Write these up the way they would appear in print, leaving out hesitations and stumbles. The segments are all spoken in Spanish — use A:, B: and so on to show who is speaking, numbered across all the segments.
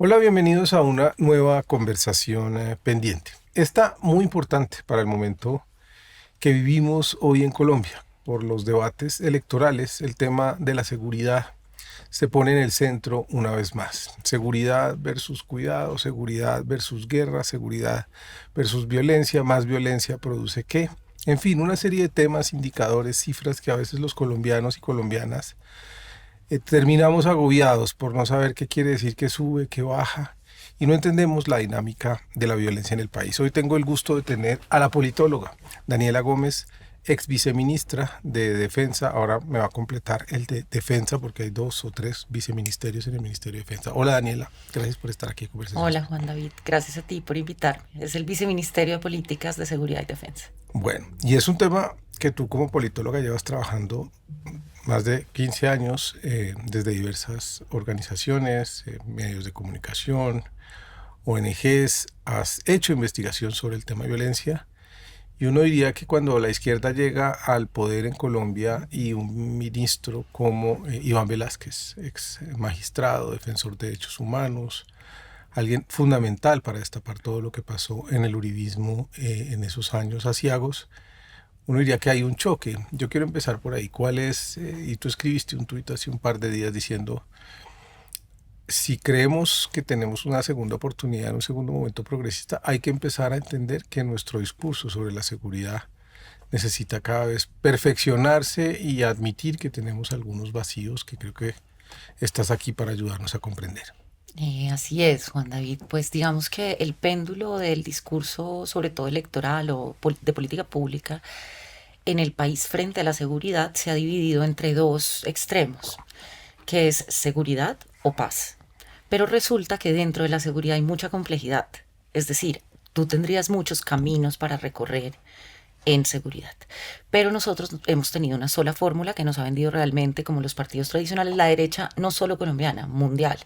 A: Hola, bienvenidos a una nueva conversación pendiente. Está muy importante para el momento que vivimos hoy en Colombia. Por los debates electorales, el tema de la seguridad se pone en el centro una vez más. Seguridad versus cuidado, seguridad versus guerra, seguridad versus violencia, más violencia produce qué. En fin, una serie de temas, indicadores, cifras que a veces los colombianos y colombianas terminamos agobiados por no saber qué quiere decir que sube, que baja, y no entendemos la dinámica de la violencia en el país. Hoy tengo el gusto de tener a la politóloga Daniela Gómez, ex viceministra de Defensa. Ahora me va a completar el de Defensa porque hay dos o tres viceministerios en el Ministerio de Defensa. Hola Daniela, gracias por estar aquí en Conversaciones
B: Hola Juan
A: Pendientes.
B: David, gracias a ti por invitarme. Es el Viceministerio de Políticas de Seguridad y Defensa.
A: Bueno, y es un tema que tú como politóloga llevas trabajando más de 15 años desde diversas organizaciones, medios de comunicación, ONGs, has hecho investigación sobre el tema de violencia y uno diría que cuando la izquierda llega al poder en Colombia y un ministro como Iván Velázquez, ex magistrado, defensor de derechos humanos, alguien fundamental para destapar todo lo que pasó en el uribismo en esos años aciagos, uno diría que hay un choque. Yo quiero empezar por ahí. ¿Cuál es? Y tú escribiste un tuit hace un par de días diciendo, si creemos que tenemos una segunda oportunidad, un segundo momento progresista, hay que empezar a entender que nuestro discurso sobre la seguridad necesita cada vez perfeccionarse y admitir que tenemos algunos vacíos que creo que estás aquí para ayudarnos a comprender.
B: Así es, Juan David. Pues digamos que el péndulo del discurso, sobre todo electoral o de política pública, en el país frente a la seguridad se ha dividido entre dos extremos, que es seguridad o paz. Pero resulta que dentro de la seguridad hay mucha complejidad. Es decir, tú tendrías muchos caminos para recorrer en seguridad. Pero nosotros hemos tenido una sola fórmula que nos ha vendido realmente como los partidos tradicionales, la derecha no solo colombiana, mundial,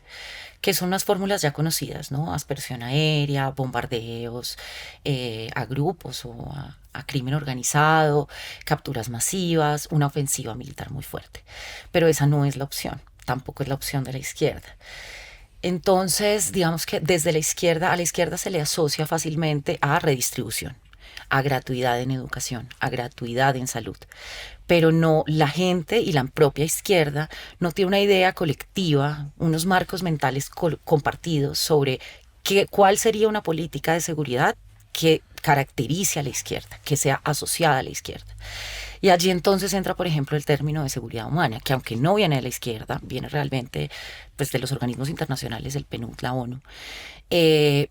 B: que son unas fórmulas ya conocidas, ¿no? Aspersión aérea, bombardeos a grupos o a crimen organizado, capturas masivas, una ofensiva militar muy fuerte. Pero esa no es la opción, tampoco es la opción de la izquierda. Entonces, digamos que desde la izquierda, a la izquierda se le asocia fácilmente a redistribución, a gratuidad en educación, a gratuidad en salud. Pero no, la gente y la propia izquierda no tiene una idea colectiva, unos marcos mentales compartidos sobre cuál sería una política de seguridad que caracterice a la izquierda, que sea asociada a la izquierda. Y allí entonces entra, por ejemplo, el término de seguridad humana, que aunque no viene de la izquierda, viene realmente pues, de los organismos internacionales, el PNUD, la ONU,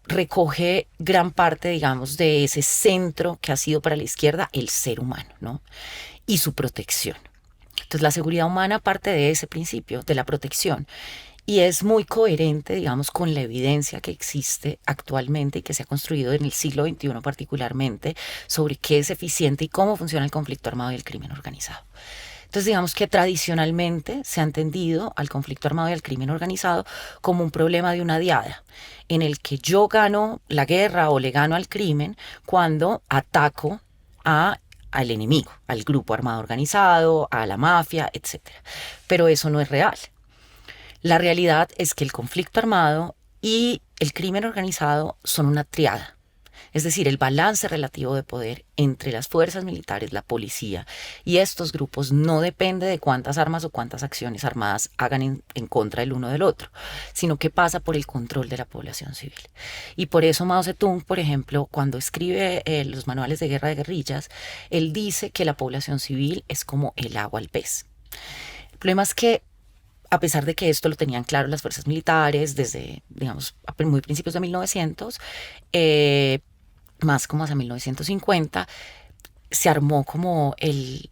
B: recoge gran parte, digamos, de ese centro que ha sido para la izquierda el ser humano, ¿no? Y su protección. Entonces la seguridad humana parte de ese principio, de la protección, y es muy coherente, digamos, con la evidencia que existe actualmente y que se ha construido en el siglo XXI particularmente sobre qué es eficiente y cómo funciona el conflicto armado y el crimen organizado. Entonces, digamos que tradicionalmente se ha entendido al conflicto armado y al crimen organizado como un problema de una diada, en el que yo gano la guerra o le gano al crimen cuando ataco al enemigo, al grupo armado organizado, a la mafia, etcétera. Pero eso no es real. La realidad es que el conflicto armado y el crimen organizado son una triada. Es decir, el balance relativo de poder entre las fuerzas militares, la policía y estos grupos no depende de cuántas armas o cuántas acciones armadas hagan en contra el uno del otro, sino que pasa por el control de la población civil. Y por eso Mao Zedong, por ejemplo, cuando escribe los manuales de guerra de guerrillas, él dice que la población civil es como el agua al pez. El problema es que a pesar de que esto lo tenían claro las fuerzas militares desde, digamos, a muy principios de 1900, más como hacia 1950, se armó como el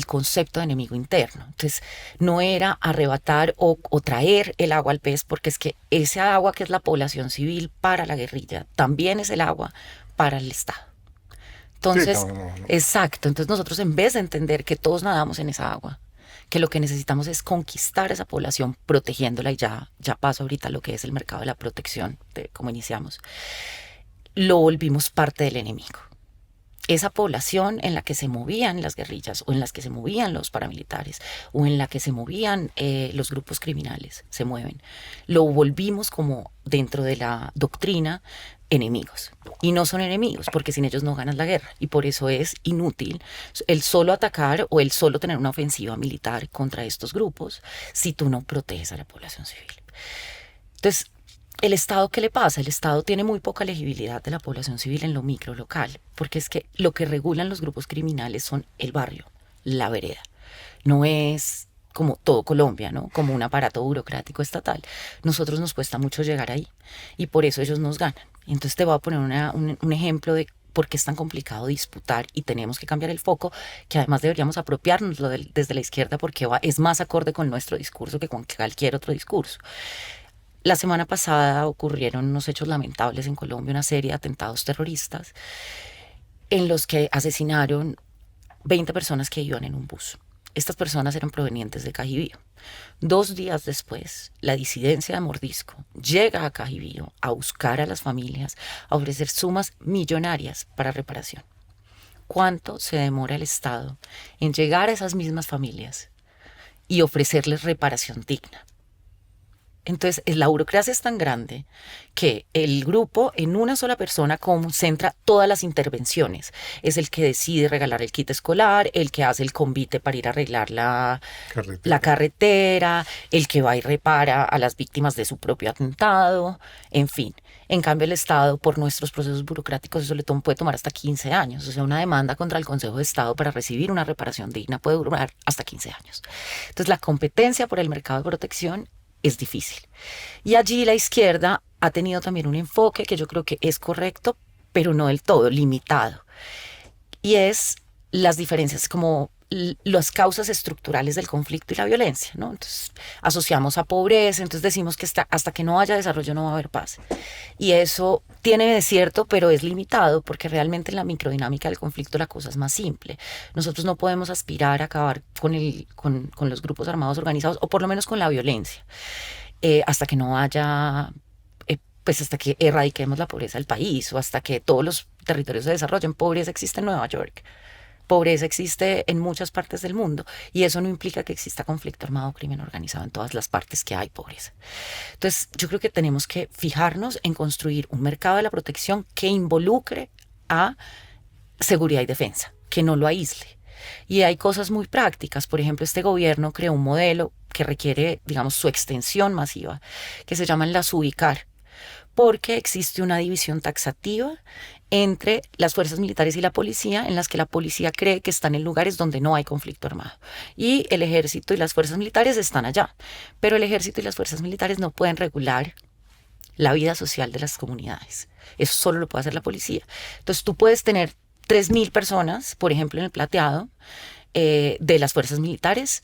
B: concepto de enemigo interno. Entonces, no era arrebatar o traer el agua al pez, porque es que ese agua que es la población civil para la guerrilla, también es el agua para el Estado.
A: Sí,
B: Entonces,
A: no, no, no.
B: exacto, entonces nosotros en vez de entender que todos nadamos en esa agua, que lo que necesitamos es conquistar esa población protegiéndola y ya paso ahorita a lo que es el mercado de la protección, de cómo iniciamos, lo volvimos parte del enemigo. esa población en la que se movían las guerrillas o en las que se movían los paramilitares o en la que se movían los grupos criminales, se mueven, lo volvimos como dentro de la doctrina enemigos. Y no son enemigos, porque sin ellos no ganas la guerra. Y por eso es inútil el solo atacar o el solo tener una ofensiva militar contra estos grupos si tú no proteges a la población civil. Entonces, ¿el Estado qué le pasa? El Estado tiene muy poca legibilidad de la población civil en lo micro local, porque es que lo que regulan los grupos criminales son el barrio, la vereda. No es como todo Colombia, ¿no? Como un aparato burocrático estatal. Nosotros nos cuesta mucho llegar ahí y por eso ellos nos ganan. Entonces te voy a poner un ejemplo de por qué es tan complicado disputar y tenemos que cambiar el foco, que además deberíamos apropiárnoslo desde la izquierda porque es más acorde con nuestro discurso que con cualquier otro discurso. La semana pasada ocurrieron unos hechos lamentables en Colombia, una serie de atentados terroristas en los que asesinaron 20 personas que iban en un bus. Estas personas eran provenientes de Cajibío. 2 días después, la disidencia de Mordisco llega a Cajibío a buscar a las familias, a ofrecer sumas millonarias para reparación. ¿Cuánto se demora el Estado en llegar a esas mismas familias y ofrecerles reparación digna? Entonces, la burocracia es tan grande que el grupo en una sola persona concentra todas las intervenciones. Es el que decide regalar el kit escolar, el que hace el convite para ir a arreglar la carretera, el que va y repara a las víctimas de su propio atentado, en fin. En cambio, el Estado, por nuestros procesos burocráticos, eso puede tomar hasta 15 años. O sea, una demanda contra el Consejo de Estado para recibir una reparación digna puede durar hasta 15 años. Entonces, la competencia por el mercado de protección es difícil. Y allí la izquierda ha tenido también un enfoque que yo creo que es correcto, pero no del todo, limitado. Y es las diferencias como las causas estructurales del conflicto y la violencia, ¿no? Entonces asociamos a pobreza, entonces decimos que hasta que no haya desarrollo no va a haber paz. Y eso tiene de cierto, pero es limitado porque realmente en la microdinámica del conflicto la cosa es más simple. Nosotros no podemos aspirar a acabar con los grupos armados organizados o por lo menos con la violencia hasta que no haya pues hasta que erradiquemos la pobreza del país o hasta que todos los territorios se desarrollen. Pobreza existe en Nueva York, pobreza existe en muchas partes del mundo y eso no implica que exista conflicto armado o crimen organizado en todas las partes que hay pobreza. Entonces yo creo que tenemos que fijarnos en construir un mercado de la protección que involucre a seguridad y defensa, que no lo aísle. Y hay cosas muy prácticas. Por ejemplo, este gobierno creó un modelo que requiere, digamos, su extensión masiva, que se llaman las UBICAR, porque existe una división taxativa entre las fuerzas militares y la policía, en las que la policía cree que están en lugares donde no hay conflicto armado. Y el ejército y las fuerzas militares están allá. Pero el ejército y las fuerzas militares no pueden regular la vida social de las comunidades. Eso solo lo puede hacer la policía. Entonces tú puedes tener 3.000 personas, por ejemplo, en el Plateado, de las fuerzas militares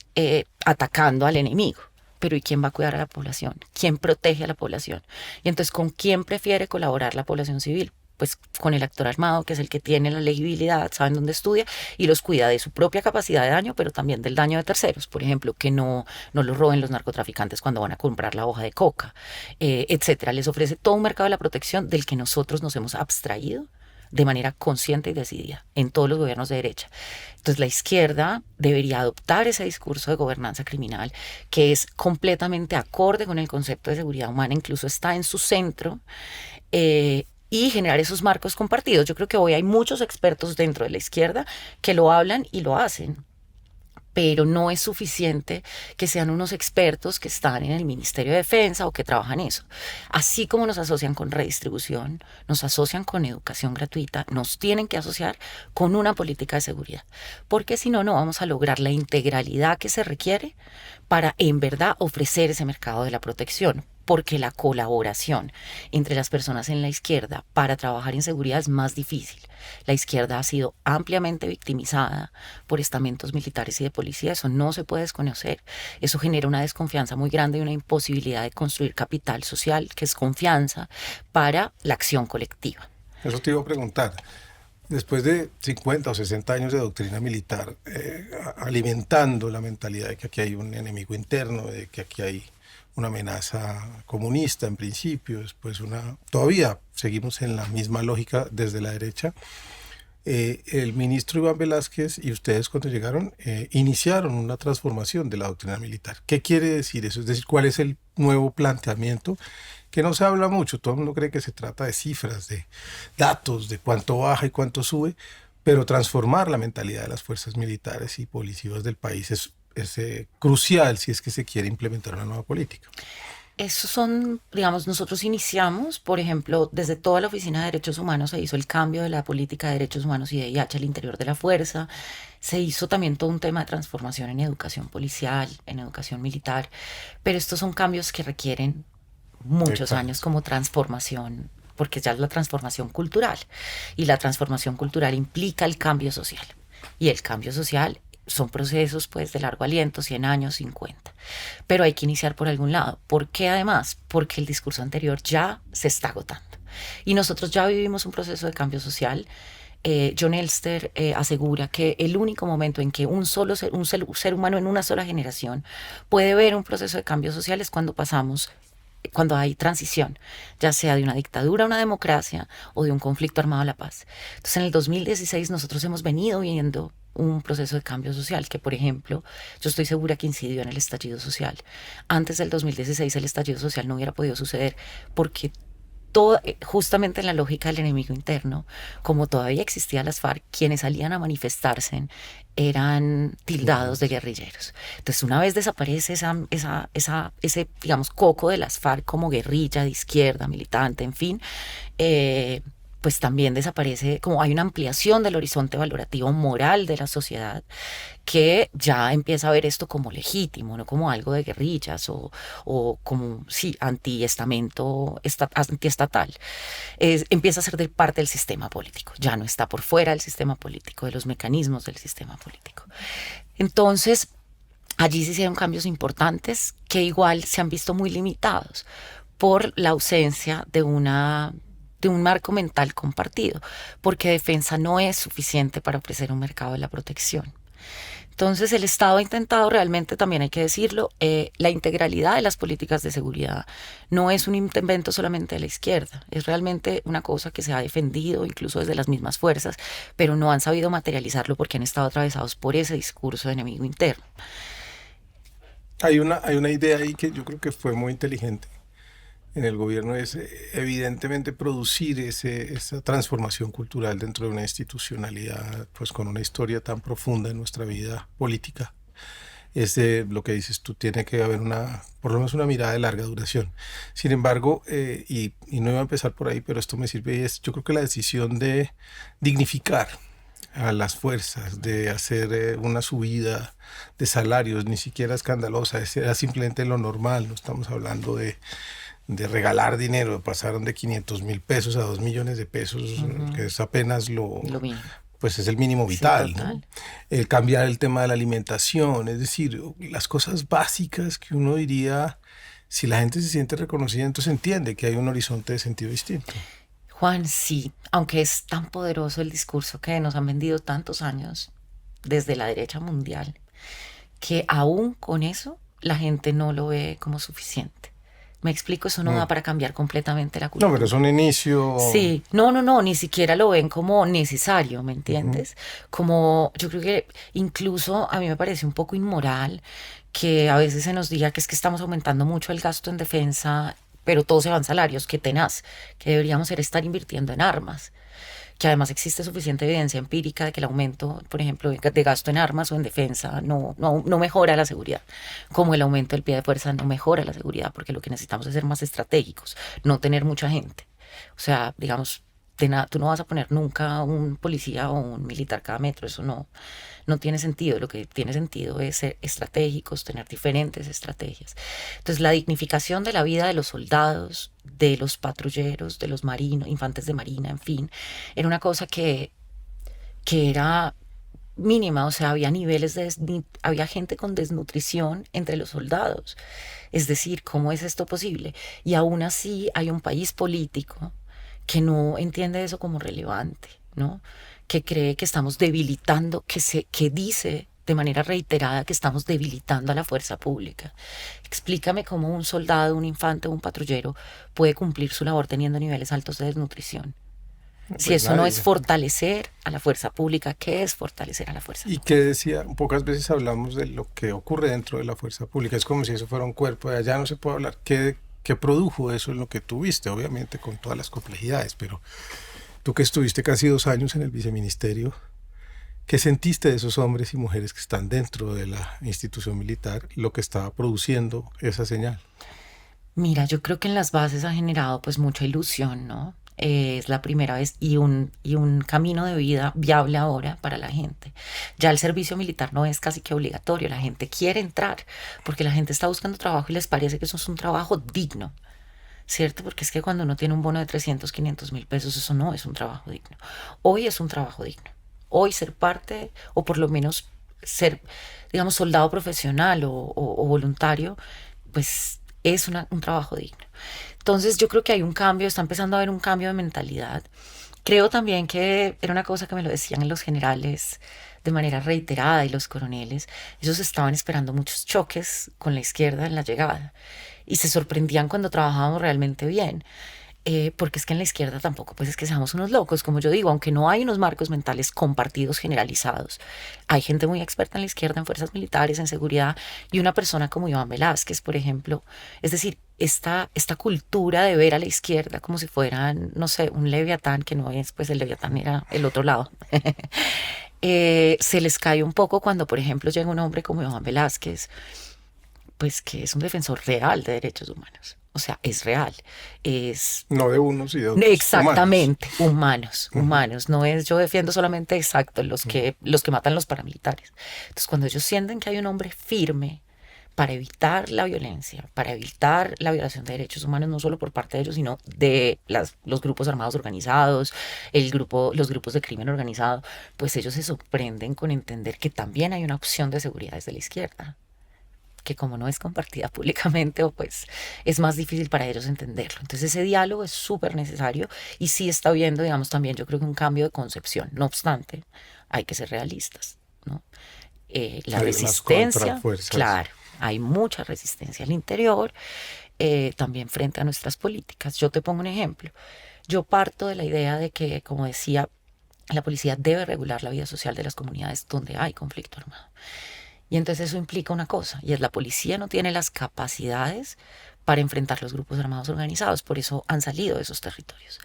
B: atacando al enemigo. Pero ¿y quién va a cuidar a la población? ¿Quién protege a la población? Y entonces, ¿con quién prefiere colaborar la población civil? Pues con el actor armado, que es el que tiene la legibilidad, saben dónde estudia y los cuida de su propia capacidad de daño, pero también del daño de terceros. Por ejemplo, que no los roben los narcotraficantes cuando van a comprar la hoja de coca, etcétera. Les ofrece todo un mercado de la protección del que nosotros nos hemos abstraído de manera consciente y decidida en todos los gobiernos de derecha. Entonces la izquierda debería adoptar ese discurso de gobernanza criminal que es completamente acorde con el concepto de seguridad humana, incluso está en su centro, y generar esos marcos compartidos. Yo creo que hoy hay muchos expertos dentro de la izquierda que lo hablan y lo hacen, pero no es suficiente que sean unos expertos que están en el Ministerio de Defensa o que trabajan eso. Así como nos asocian con redistribución, nos asocian con educación gratuita, nos tienen que asociar con una política de seguridad, porque si no, no vamos a lograr la integralidad que se requiere para en verdad ofrecer ese mercado de la protección. Porque la colaboración entre las personas en la izquierda para trabajar en seguridad es más difícil. La izquierda ha sido ampliamente victimizada por estamentos militares y de policía. Eso no se puede desconocer. Eso genera una desconfianza muy grande y una imposibilidad de construir capital social, que es confianza, para la acción colectiva.
A: Eso te iba a preguntar. Después de 50 o 60 años de doctrina militar, alimentando la mentalidad de que aquí hay un enemigo interno, de que aquí hay una amenaza comunista en principio, después todavía seguimos en la misma lógica desde la derecha. el ministro Iván Velázquez y ustedes cuando llegaron iniciaron una transformación de la doctrina militar. ¿Qué quiere decir eso? Es decir, ¿cuál es el nuevo planteamiento? Que no se habla mucho, todo el mundo cree que se trata de cifras, de datos, de cuánto baja y cuánto sube, pero transformar la mentalidad de las fuerzas militares y policivas del país es crucial si es que se quiere implementar una nueva política.
B: Esos son, digamos, nosotros iniciamos, por ejemplo, desde toda la Oficina de Derechos Humanos se hizo el cambio de la política de derechos humanos y de IH al interior de la fuerza. Se hizo también todo un tema de transformación en educación policial, en educación militar, pero estos son cambios que requieren muchos
A: Exacto.
B: años como transformación, porque ya es la transformación cultural y la transformación cultural implica el cambio social y el cambio social son procesos pues de largo aliento, 100 años, 50. Pero hay que iniciar por algún lado. ¿Por qué además? Porque el discurso anterior ya se está agotando. Y nosotros ya vivimos un proceso de cambio social. John Elster asegura que el único momento en que un ser humano en una sola generación puede ver un proceso de cambio social es cuando hay transición, ya sea de una dictadura a una democracia o de un conflicto armado a la paz. Entonces, en el 2016 nosotros hemos venido viendo un proceso de cambio social que, por ejemplo, yo estoy segura que incidió en el estallido social. Antes del 2016 el estallido social no hubiera podido suceder porque justamente en la lógica del enemigo interno, como todavía existían las FARC, quienes salían a manifestarse eran tildados de guerrilleros. Entonces, una vez desaparece ese, digamos, coco de las FARC como guerrilla de izquierda, militante, en fin, pues también desaparece, como hay una ampliación del horizonte valorativo moral de la sociedad que ya empieza a ver esto como legítimo, no como algo de guerrillas o como, sí, antiestatal. Empieza a ser de parte del sistema político, ya no está por fuera del sistema político, de los mecanismos del sistema político. Entonces, allí se hicieron cambios importantes que igual se han visto muy limitados por la ausencia de un marco mental compartido, porque defensa no es suficiente para ofrecer un mercado de la protección. Entonces el Estado ha intentado realmente, también hay que decirlo, la integralidad de las políticas de seguridad no es un invento solamente de la izquierda, es realmente una cosa que se ha defendido incluso desde las mismas fuerzas, pero no han sabido materializarlo porque han estado atravesados por ese discurso de enemigo interno.
A: Hay una idea ahí que yo creo que fue muy inteligente en el gobierno, es evidentemente producir esa transformación cultural dentro de una institucionalidad, pues con una historia tan profunda en nuestra vida política. Lo que dices tú, tiene que haber por lo menos una mirada de larga duración. Sin embargo, y no iba a empezar por ahí, pero esto me sirve, y yo creo que la decisión de dignificar a las fuerzas, de hacer una subida de salarios, ni siquiera escandalosa, era simplemente lo normal, no estamos hablando de regalar dinero, pasaron de 500.000 pesos a 2 millones de pesos, que es apenas
B: Lo mismo.
A: pues es el mínimo
B: Sí,
A: vital, ¿no?
B: total.
A: El cambiar el tema de la alimentación, es decir, las cosas básicas que uno diría, si la gente se siente reconocida, entonces entiende que hay un horizonte de sentido distinto.
B: Juan, sí, aunque es tan poderoso el discurso que nos han vendido tantos años desde la derecha mundial, que aún con eso la gente no lo ve como suficiente. Me explico, eso no da
A: Mm.
B: para cambiar completamente la
A: No, pero es
B: cultura.
A: un inicio.
B: Sí, no, ni siquiera lo ven como necesario, ¿me
A: Ujú.
B: entiendes? Como yo creo que incluso a mí me parece un poco inmoral que a veces se nos diga que es que estamos aumentando mucho el gasto en defensa, pero todo se va en salarios, que tenaz, que deberíamos estar invirtiendo en armas, que además existe suficiente evidencia empírica de que el aumento, por ejemplo, de gasto en armas o en defensa no mejora la seguridad, como el aumento del pie de fuerza no mejora la seguridad, porque lo que necesitamos es ser más estratégicos, no tener mucha gente. O sea, digamos, tú no vas a poner nunca un policía o un militar cada metro, eso no tiene sentido. Lo que tiene sentido es ser estratégicos, tener diferentes estrategias. Entonces, la dignificación de la vida de los soldados, de los patrulleros, de los marinos, infantes de marina, en fin, era una cosa que era mínima, o sea, había había gente con desnutrición entre los soldados. Es decir, ¿cómo es esto posible? Y aún así hay un país político que no entiende eso como relevante, ¿no? Que cree que estamos debilitando, que dice de manera reiterada que estamos debilitando a la fuerza pública. Explícame cómo un soldado, un infante o un patrullero puede cumplir su labor teniendo niveles altos de desnutrición. Si
A: Pues
B: eso no es
A: nadie.
B: fortalecer a la fuerza pública, ¿qué es fortalecer a la fuerza
A: Y que
B: pública?
A: decía, pocas veces hablamos de lo que ocurre dentro de la fuerza pública. Es como si eso fuera un cuerpo, de allá no se puede hablar. ¿Qué produjo eso en lo que tuviste? Obviamente con todas las complejidades, pero tú que estuviste casi 2 años en el viceministerio, ¿qué sentiste de esos hombres y mujeres que están dentro de la institución militar, lo que estaba produciendo esa señal?
B: Mira, yo creo que en las bases ha generado pues mucha ilusión, ¿no? Es la primera vez y un camino de vida viable ahora para la gente. Ya el servicio militar no es casi que obligatorio, la gente quiere entrar porque la gente está buscando trabajo y les parece que eso es un trabajo digno, ¿cierto? Porque es que cuando uno tiene un bono de 300, 500 mil pesos, eso no es un trabajo digno. Hoy es un trabajo digno. Hoy ser parte, o por lo menos ser, digamos, soldado profesional o voluntario, pues es un trabajo digno. Entonces yo creo que hay un cambio, está empezando a haber un cambio de mentalidad. Creo también que era una cosa que me lo decían los generales de manera reiterada y los coroneles. Ellos estaban esperando muchos choques con la izquierda en la llegada y se sorprendían cuando trabajábamos realmente bien. Porque es que en la izquierda tampoco pues es que seamos unos locos, como yo digo, aunque no hay unos marcos mentales compartidos generalizados. Hay gente muy experta en la izquierda, en fuerzas militares, en seguridad, y una persona como Iván Velázquez, por ejemplo. Es decir, esta cultura de ver a la izquierda como si fueran, no sé, un leviatán, que no es, pues el leviatán era el otro lado. Se les cae un poco cuando, por ejemplo, llega un hombre como Iván Velázquez, pues que es un defensor real de derechos humanos. O sea, es real, es
A: No de unos y de otros, humanos.
B: exactamente humanos,
A: Ujú.
B: humanos. No es yo defiendo solamente exacto los que matan los paramilitares. Entonces, cuando ellos sienten que hay un hombre firme para evitar la violencia, para evitar la violación de derechos humanos, no solo por parte de ellos, sino de los grupos armados organizados, los grupos de crimen organizado, pues ellos se sorprenden con entender que también hay una opción de seguridad desde la izquierda, que como no es compartida públicamente, o pues es más difícil para ellos entenderlo. Entonces ese diálogo es súper necesario y sí está habiendo, digamos, también yo creo que un cambio de concepción. No obstante, hay que ser realistas, ¿no? La
A: Hay unas
B: resistencia,
A: contrafuerzas.
B: claro, hay mucha resistencia al interior, también frente a nuestras políticas. Yo te pongo un ejemplo. Yo parto de la idea de que, como decía, la policía debe regular la vida social de las comunidades donde hay conflicto armado. Y entonces eso implica una cosa, y es la policía no tiene las capacidades para enfrentar los grupos armados organizados, por eso han salido de esos territorios.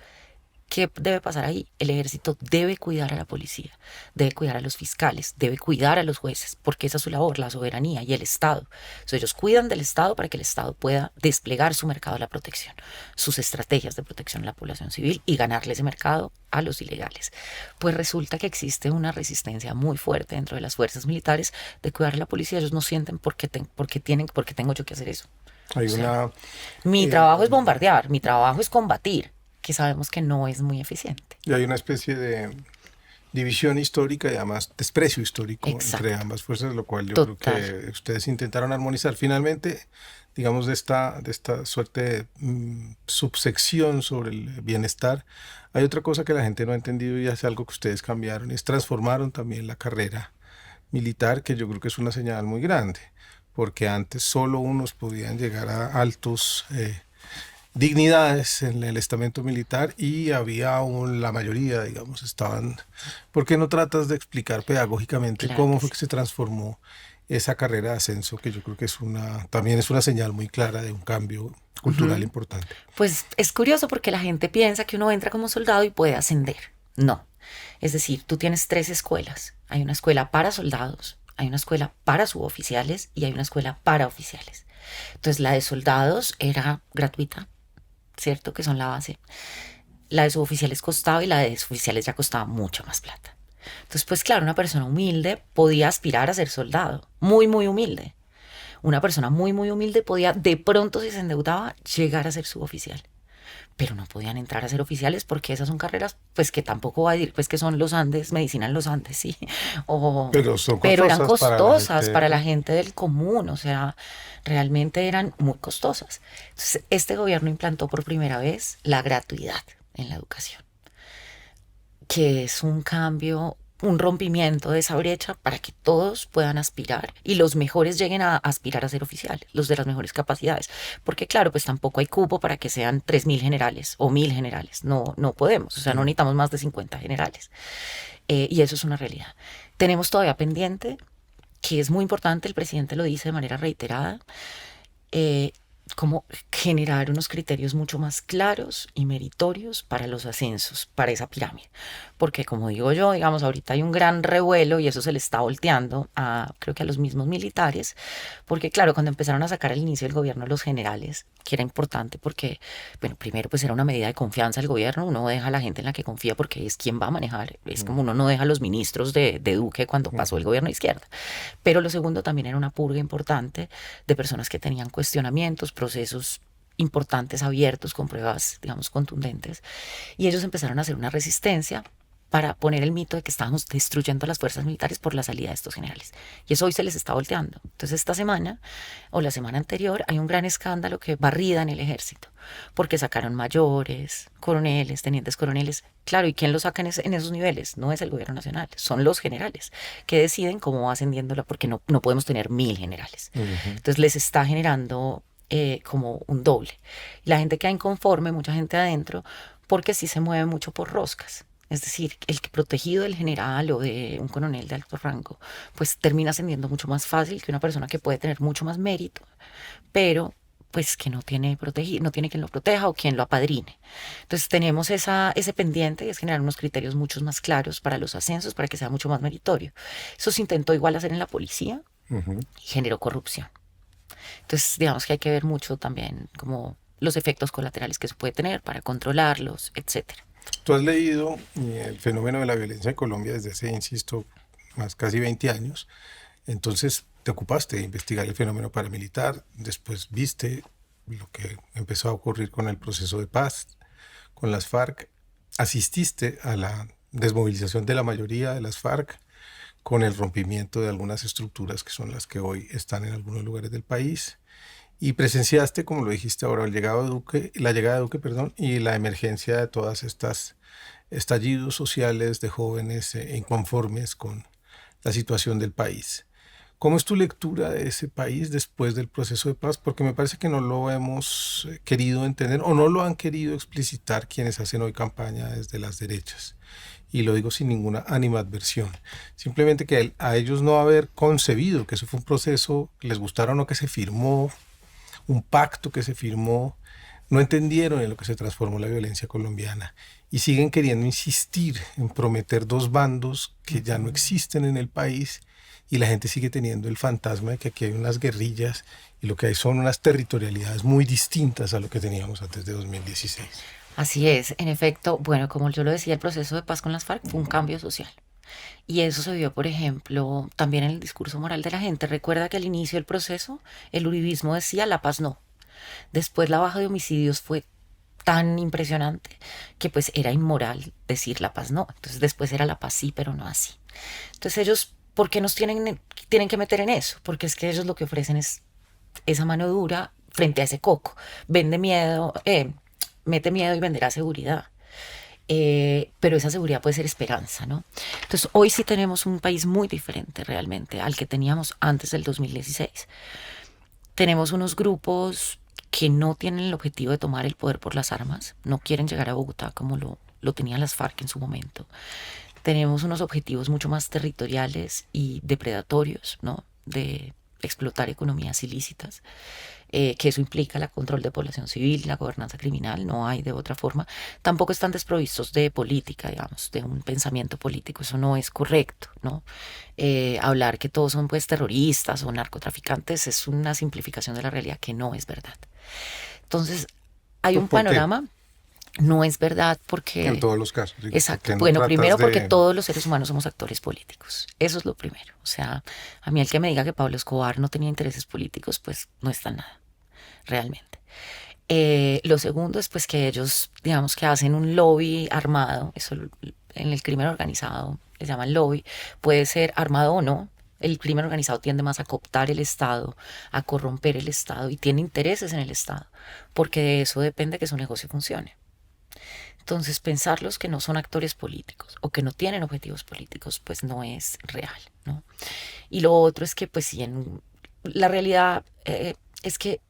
B: ¿Qué debe pasar ahí? El ejército debe cuidar a la policía, debe cuidar a los fiscales, debe cuidar a los jueces, porque esa es su labor, la soberanía y el Estado. Entonces ellos cuidan del Estado para que el Estado pueda desplegar su mercado de la protección, sus estrategias de protección a la población civil y ganarle ese mercado a los ilegales. Pues resulta que existe una resistencia muy fuerte dentro de las fuerzas militares de cuidar a la policía. Ellos no sienten por qué tengo yo que hacer eso.
A: Hay
B: O sea,
A: una,
B: mi
A: eh,
B: trabajo es bombardear, mi trabajo es combatir, que sabemos que no es muy eficiente.
A: y hay una especie de división histórica y además desprecio histórico entre
B: Exacto,
A: ambas fuerzas, lo cual yo creo
B: total,
A: que ustedes intentaron armonizar. Finalmente, digamos, de esta suerte de subsección sobre el bienestar, hay otra cosa que la gente no ha entendido y es algo que ustedes cambiaron, es transformaron también la carrera militar, que yo creo que es una señal muy grande, porque antes solo unos podían llegar a altos dignidades en el estamento militar y había la mayoría, digamos, estaban... ¿Por qué no tratas de explicar pedagógicamente
B: claro
A: cómo
B: que
A: fue
B: sí.
A: que se transformó esa carrera de ascenso, que yo creo que también es una señal muy clara de un cambio cultural
B: Ujú.
A: importante?
B: Pues es curioso porque la gente piensa que uno entra como soldado y puede ascender. No. Es decir, tú tienes tres escuelas. Hay una escuela para soldados, hay una escuela para suboficiales y hay una escuela para oficiales. Entonces la de soldados era gratuita, ¿cierto? Que son la base. La de suboficiales costaba y la de suboficiales ya costaba mucha más plata. Entonces, pues claro, una persona humilde podía aspirar a ser soldado, muy, muy humilde. Una persona muy, muy humilde podía, de pronto, si se endeudaba, llegar a ser suboficial. Pero no podían entrar a ser oficiales porque esas son carreras, pues que tampoco va a decir, pues que son los Andes, medicina en los Andes, sí. O,
A: Pero son
B: pero eran
A: costosas para la
B: costosas
A: gente.
B: para la gente del común, o sea, realmente eran muy costosas. Entonces, este gobierno implantó por primera vez la gratuidad en la educación, que es un cambio un rompimiento de esa brecha para que todos puedan aspirar y los mejores lleguen a aspirar a ser oficiales, los de las mejores capacidades. Porque claro, pues tampoco hay cupo para que sean 3.000 generales o 1.000 generales. No, no podemos, o sea, no necesitamos más de 50 generales. Y eso es una realidad. Tenemos todavía pendiente, que es muy importante, el presidente lo dice de manera reiterada, eh, como generar unos criterios mucho más claros y meritorios para los ascensos, para esa pirámide. Porque como digo yo, digamos, ahorita hay un gran revuelo y eso se le está volteando a, creo que a los mismos militares, porque claro, cuando empezaron a sacar al inicio del gobierno los generales, que era importante porque, bueno, primero pues era una medida de confianza del gobierno, uno deja a la gente en la que confía porque es quien va a manejar, es como uno no deja a los ministros de Duque cuando pasó el gobierno de izquierda. Pero lo segundo también era una purga importante de personas que tenían cuestionamientos, procesos importantes abiertos con pruebas, digamos, contundentes. Y ellos empezaron a hacer una resistencia para poner el mito de que estábamos destruyendo las fuerzas militares por la salida de estos generales. Y eso hoy se les está volteando. Entonces esta semana o la semana anterior hay un gran escándalo que barrida en el ejército, porque sacaron mayores, coroneles, tenientes coroneles. Claro, ¿y quién lo saca en esos niveles? No es el gobierno nacional, son los generales que deciden cómo va ascendiéndola, porque no podemos tener 1.000 generales. Entonces les está generando como un doble. La gente queda inconforme, mucha gente adentro, porque sí se mueve mucho por roscas. Es decir, el que protegido del general o de un coronel de alto rango, pues termina ascendiendo mucho más fácil que una persona que puede tener mucho más mérito, pero pues que no tiene protegido, no tiene quien lo proteja o quien lo apadrine. Entonces tenemos ese pendiente y es generar unos criterios mucho más claros para los ascensos, para que sea mucho más meritorio. Eso se intentó igual hacer en la policía y generó corrupción. Entonces digamos que hay que ver mucho también como los efectos colaterales que eso puede tener para controlarlos, etcétera.
A: Tú has leído el fenómeno de la violencia en Colombia desde hace, insisto, más casi 20 años. Entonces te ocupaste de investigar el fenómeno paramilitar, después viste lo que empezó a ocurrir con el proceso de paz, con las FARC, asististe a la desmovilización de la mayoría de las FARC, con el rompimiento de algunas estructuras que son las que hoy están en algunos lugares del país. Y presenciaste, como lo dijiste ahora, la llegada de Duque, perdón, y la emergencia de todas estas estallidos sociales de jóvenes inconformes con la situación del país. ¿Cómo es tu lectura de ese país después del proceso de paz? Porque me parece que no lo hemos querido entender o no lo han querido explicitar quienes hacen hoy campaña desde las derechas. Y lo digo sin ninguna animadversión. Simplemente que a ellos no haber concebido que eso fue un proceso, les gustara o no que se firmó, un pacto que se firmó, no entendieron en lo que se transformó la violencia colombiana y siguen queriendo insistir en prometer dos bandos que ya no existen en el país y la gente sigue teniendo el fantasma de que aquí hay unas guerrillas y lo que hay son unas territorialidades muy distintas a lo que teníamos antes de 2016.
B: Así es, en efecto, bueno, como yo lo decía, el proceso de paz con las FARC fue un cambio social. Y eso se vio, por ejemplo, también en el discurso moral de la gente. Recuerda que al inicio del proceso el uribismo decía la paz no. Después la baja de homicidios fue tan impresionante que pues era inmoral decir la paz no. Entonces después era la paz sí, pero no así. Entonces ellos, ¿por qué nos tienen que meter en eso? Porque es que ellos lo que ofrecen es esa mano dura frente a ese coco. Vende miedo, mete miedo y venderá seguridad. Pero esa seguridad puede ser esperanza, ¿no? Entonces hoy sí tenemos un país muy diferente realmente al que teníamos antes del 2016. Tenemos unos grupos que no tienen el objetivo de tomar el poder por las armas, no quieren llegar a Bogotá como lo tenían las FARC en su momento. Tenemos unos objetivos mucho más territoriales y depredatorios, ¿no? De explotar economías ilícitas, que eso implica el control de población civil, la gobernanza criminal, no hay de otra forma. Tampoco están desprovistos de política, digamos, de un pensamiento político, eso no es correcto, ¿no? Hablar que todos son pues terroristas o narcotraficantes es una simplificación de la realidad que no es verdad. Entonces, hay un panorama. No es verdad porque...
A: En todos los casos.
B: Exacto. Bueno, primero porque todos los seres humanos somos actores políticos. Eso es lo primero. O sea, a mí el que me diga que Pablo Escobar no tenía intereses políticos, pues no está nada, realmente. Lo segundo es pues que ellos, digamos que hacen un lobby armado. Eso en el crimen organizado le llaman lobby. Puede ser armado o no. El crimen organizado tiende más a cooptar el Estado, a corromper el Estado y tiene intereses en el Estado, porque de eso depende que su negocio funcione. Entonces, pensarlos que no son actores políticos o que no tienen objetivos políticos, pues no es real, ¿no? Y lo otro es que, pues sí, la realidad es que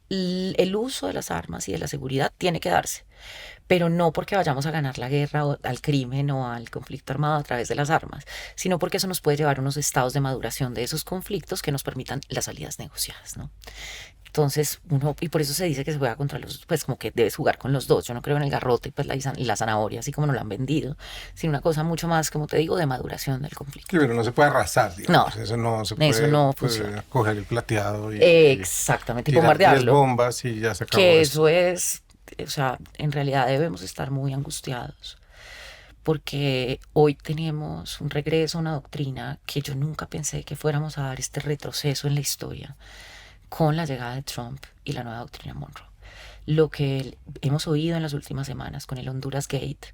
B: el uso de las armas y de la seguridad tiene que darse, pero no porque vayamos a ganar la guerra o al crimen o al conflicto armado a través de las armas, sino porque eso nos puede llevar a unos estados de maduración de esos conflictos que nos permitan las salidas negociadas, ¿no? Entonces, y por eso se dice que se juega contra pues como que debes jugar con los dos. Yo no creo en el garrote y pues la zanahoria, así como nos la han vendido, sino una cosa mucho más, como te digo, de maduración del conflicto.
A: Sí, pero no se puede arrasar,
B: No,
A: digamos. Eso no se
B: eso
A: puede,
B: no funciona.
A: coger el plateado
B: Exactamente, y
A: tirar 10
B: bombardearlo.
A: bombas y ya se acabó
B: Que
A: esto.
B: eso es, o sea, en realidad debemos estar muy angustiados porque hoy tenemos un regreso a una doctrina que yo nunca pensé que fuéramos a dar este retroceso en la historia con la llegada de Trump y la nueva doctrina Monroe. Lo que hemos oído en las últimas semanas con el Honduras Gate,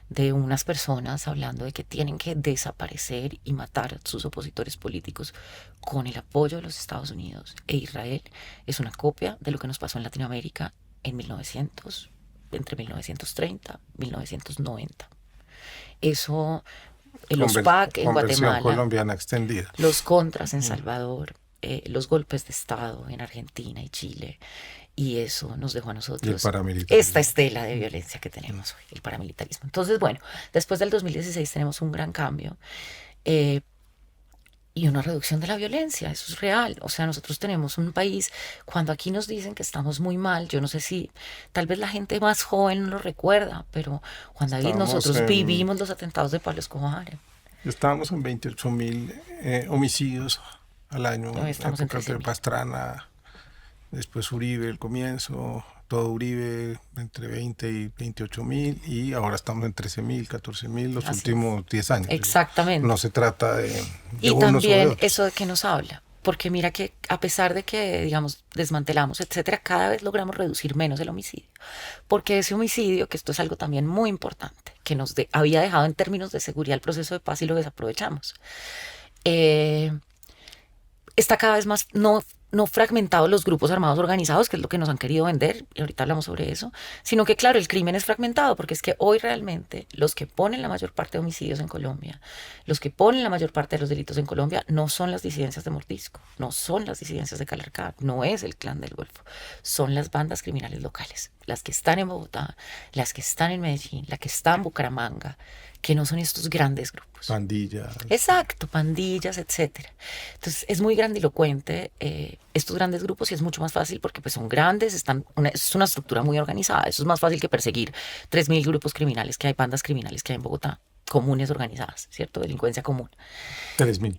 B: de unas personas hablando de que tienen que desaparecer y matar a sus opositores políticos con el apoyo de los Estados Unidos e Israel, es una copia de lo que nos pasó en Latinoamérica en 1900, entre 1930 y 1990. Eso, los PAC en
A: Conversión
B: Guatemala,
A: colombiana extendida.
B: los contras en Salvador, los golpes de Estado en Argentina y Chile, y eso nos dejó a
A: Y el
B: nosotros
A: paramilitarismo.
B: esta estela de violencia que tenemos hoy, el paramilitarismo. Entonces, bueno, después del 2016 tenemos un gran cambio y una reducción de la violencia, eso es real. O sea, nosotros tenemos un país, cuando aquí nos dicen que estamos muy mal, yo no sé si tal vez la gente más joven no lo recuerda, pero Juan David,
A: Estábamos
B: nosotros vivimos los atentados de Pablo Escobar.
A: Estábamos en 28.000 homicidios al año,
B: Hoy estamos en
A: épocas de
B: 13.000.
A: Pastrana, después Uribe, el comienzo, todo Uribe, entre 20 y 28.000, y ahora estamos en 13.000, 14.000 los
B: Así
A: últimos 10 años.
B: Exactamente.
A: No se trata de
B: Y
A: unos o de
B: también
A: otros.
B: eso de que nos habla, porque mira que a pesar de que, digamos, desmantelamos, etcétera, cada vez logramos reducir menos el homicidio. Porque ese homicidio, que esto es algo también muy importante, que había dejado en términos de seguridad el proceso de paz y lo desaprovechamos. Está cada vez más no fragmentado los grupos armados organizados, que es lo que nos han querido vender, y ahorita hablamos sobre eso, sino que claro, el crimen es fragmentado, porque es que hoy realmente los que ponen la mayor parte de homicidios en Colombia, los que ponen la mayor parte de los delitos en Colombia, no son las disidencias de Mordisco, no son las disidencias de Calarcá, no es el Clan del Golfo, son las bandas criminales locales, las que están en Bogotá, las que están en Medellín, la que está en Bucaramanga, que no son estos grandes grupos.
A: Pandillas.
B: Exacto, pandillas, etcétera. Entonces es muy grandilocuente estos grandes grupos y es mucho más fácil porque pues son grandes, es una estructura muy organizada. Eso es más fácil que perseguir 3.000 grupos criminales que hay, bandas criminales que hay en Bogotá, comunes organizadas, ¿cierto? Delincuencia común.
A: 3.000.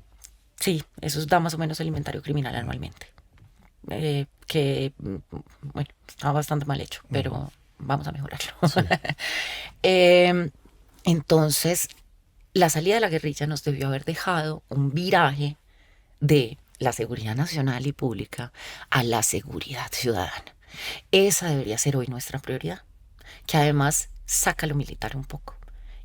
B: Sí, eso da más o menos el inventario criminal anualmente. Que, bueno, está bastante mal hecho, pero vamos a mejorarlo.
A: Sí.
B: Entonces, la salida de la guerrilla nos debió haber dejado un viraje de la seguridad nacional y pública a la seguridad ciudadana. Esa debería ser hoy nuestra prioridad, que además saca lo militar un poco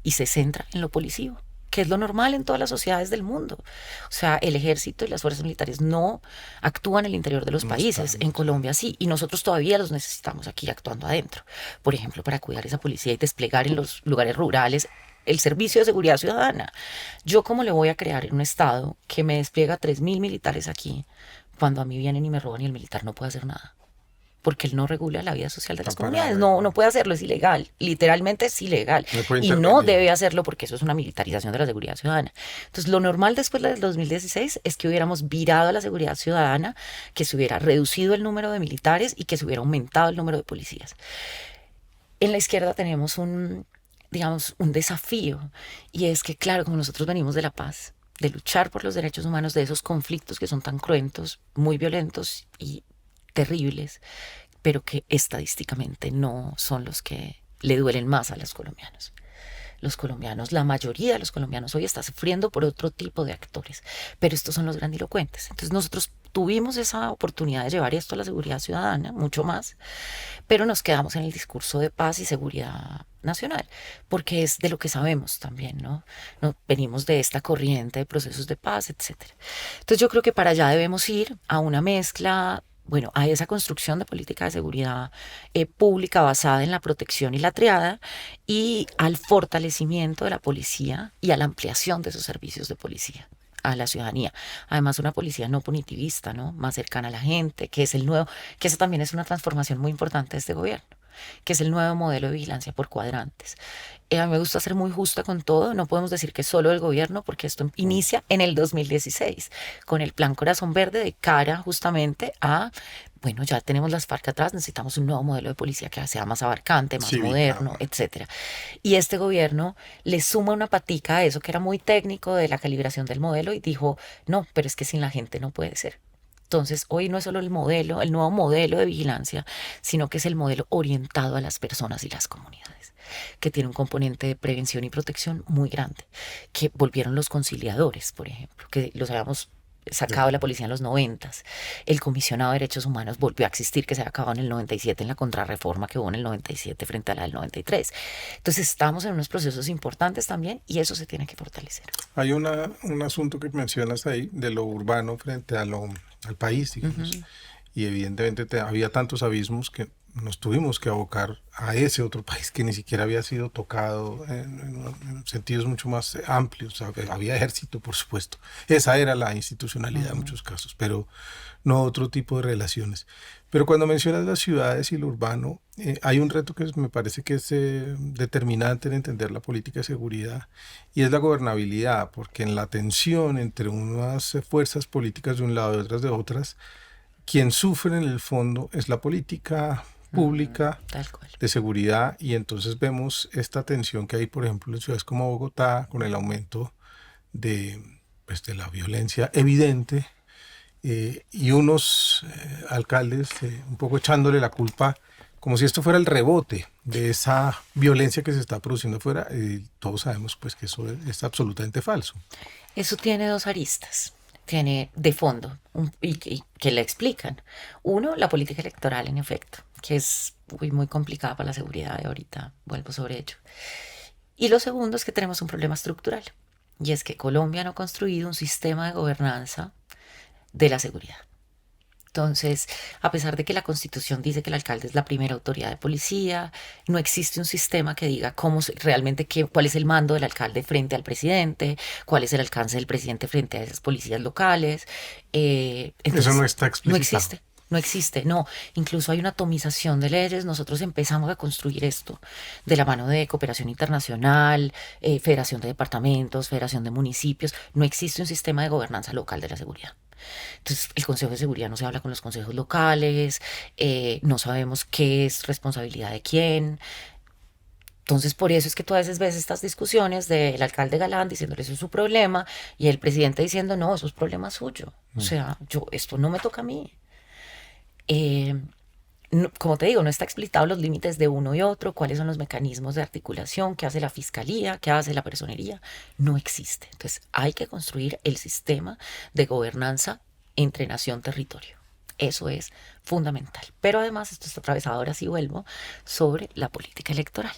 B: y se centra en lo policivo, que es lo normal en todas las sociedades del mundo. O sea, el ejército y las fuerzas militares no actúan en el interior de los países, en Colombia sí, y nosotros todavía los necesitamos aquí actuando adentro. Por ejemplo, para cuidar esa policía y desplegar en los lugares rurales el servicio de seguridad ciudadana. Yo cómo le voy a crear en un estado que me despliega 3.000 militares aquí cuando a mí vienen y me roban y el militar no puede hacer nada? Porque él no regula la vida social de las comunidades, no puede hacerlo, es ilegal, literalmente es ilegal, y no debe hacerlo porque eso es una militarización de la seguridad ciudadana. Entonces lo normal después del 2016 es que hubiéramos virado a la seguridad ciudadana, que se hubiera reducido el número de militares y que se hubiera aumentado el número de policías. En la izquierda tenemos un desafío, y es que claro, como nosotros venimos de la paz, de luchar por los derechos humanos, de esos conflictos que son tan cruentos, muy violentos y terribles, pero que estadísticamente no son los que le duelen más a los colombianos. Los colombianos, la mayoría de los colombianos hoy está sufriendo por otro tipo de actores, pero estos son los grandilocuentes. Entonces nosotros tuvimos esa oportunidad de llevar esto a la seguridad ciudadana, mucho más, pero nos quedamos en el discurso de paz y seguridad nacional, porque es de lo que sabemos también, ¿no? Venimos de esta corriente de procesos de paz, etcétera. Entonces yo creo que para allá debemos ir a una mezcla Bueno, a esa construcción de política de seguridad pública basada en la protección y la triada y al fortalecimiento de la policía y a la ampliación de esos servicios de policía a la ciudadanía. Además, una policía no punitivista, ¿no? Más cercana a la gente, que es el nuevo, que eso también es una transformación muy importante de este gobierno, que es el nuevo modelo de vigilancia por cuadrantes. A mí me gusta ser muy justa con todo, no podemos decir que solo el gobierno, porque esto inicia en el 2016, con el Plan Corazón Verde de cara justamente a, bueno, ya tenemos las FARC atrás, necesitamos un nuevo modelo de policía que sea más abarcante, más
A: Cívica.
B: moderno, etcétera. Y este gobierno le suma una patica a eso que era muy técnico de la calibración del modelo y dijo, no, pero es que sin la gente no puede ser. Entonces, hoy no es solo el modelo, el nuevo modelo de vigilancia, sino que es el modelo orientado a las personas y las comunidades, que tiene un componente de prevención y protección muy grande, que volvieron los conciliadores, por ejemplo, que los habíamos sacado de la policía en los 90. El comisionado de derechos humanos volvió a existir, que se había acabado en el 97 en la contrarreforma que hubo en el 97 frente a la del 93. Entonces estamos en unos procesos importantes también y eso se tiene que fortalecer.
A: Hay un asunto que mencionas ahí de lo urbano frente al país, digamos. Y evidentemente había tantos abismos que nos tuvimos que abocar a ese otro país que ni siquiera había sido tocado en sentidos mucho más amplios. Había ejército, por supuesto. Esa era la institucionalidad en muchos casos, pero no otro tipo de relaciones. Pero cuando mencionas las ciudades y lo urbano, hay un reto que me parece que es determinante en entender la política de seguridad y es la gobernabilidad, porque en la tensión entre unas fuerzas políticas de un lado y otras de otras, quien sufre en el fondo es la política pública
B: Tal cual.
A: de seguridad y entonces vemos esta tensión que hay, por ejemplo, en ciudades como Bogotá, con el aumento de, pues, de la violencia evidente y unos alcaldes un poco echándole la culpa como si esto fuera el rebote de esa violencia que se está produciendo afuera. Todos sabemos pues que eso es absolutamente falso.
B: Eso tiene dos aristas. Tiene de fondo y que le explican. Uno, la política electoral, en efecto, que es muy complicada para la seguridad y ahorita vuelvo sobre ello. Y lo segundo es que tenemos un problema estructural y es que Colombia no ha construido un sistema de gobernanza de la seguridad. Entonces, a pesar de que la Constitución dice que el alcalde es la primera autoridad de policía, no existe un sistema que diga realmente cuál es el mando del alcalde frente al presidente, cuál es el alcance del presidente frente a esas policías locales.
A: Eso no está
B: No
A: explicitado.
B: existe. No existe, no. Incluso hay una atomización de leyes. Nosotros empezamos a construir esto de la mano de cooperación internacional, federación de departamentos, federación de municipios. No existe un sistema de gobernanza local de la seguridad. Entonces, el Consejo de Seguridad no se habla con los consejos locales, no sabemos qué es responsabilidad de quién. Entonces, por eso es que tú a veces ves estas discusiones del alcalde Galán diciéndole eso es su problema y el presidente diciendo no, eso es problema suyo. O sea, esto no me toca a mí. Como te digo, no está explicitado los límites de uno y otro, cuáles son los mecanismos de articulación, qué hace la fiscalía, qué hace la personería, no existe. Entonces hay que construir el sistema de gobernanza entre nación-territorio. Eso es fundamental. Pero además esto está atravesado, ahora sí vuelvo, sobre la política electoral.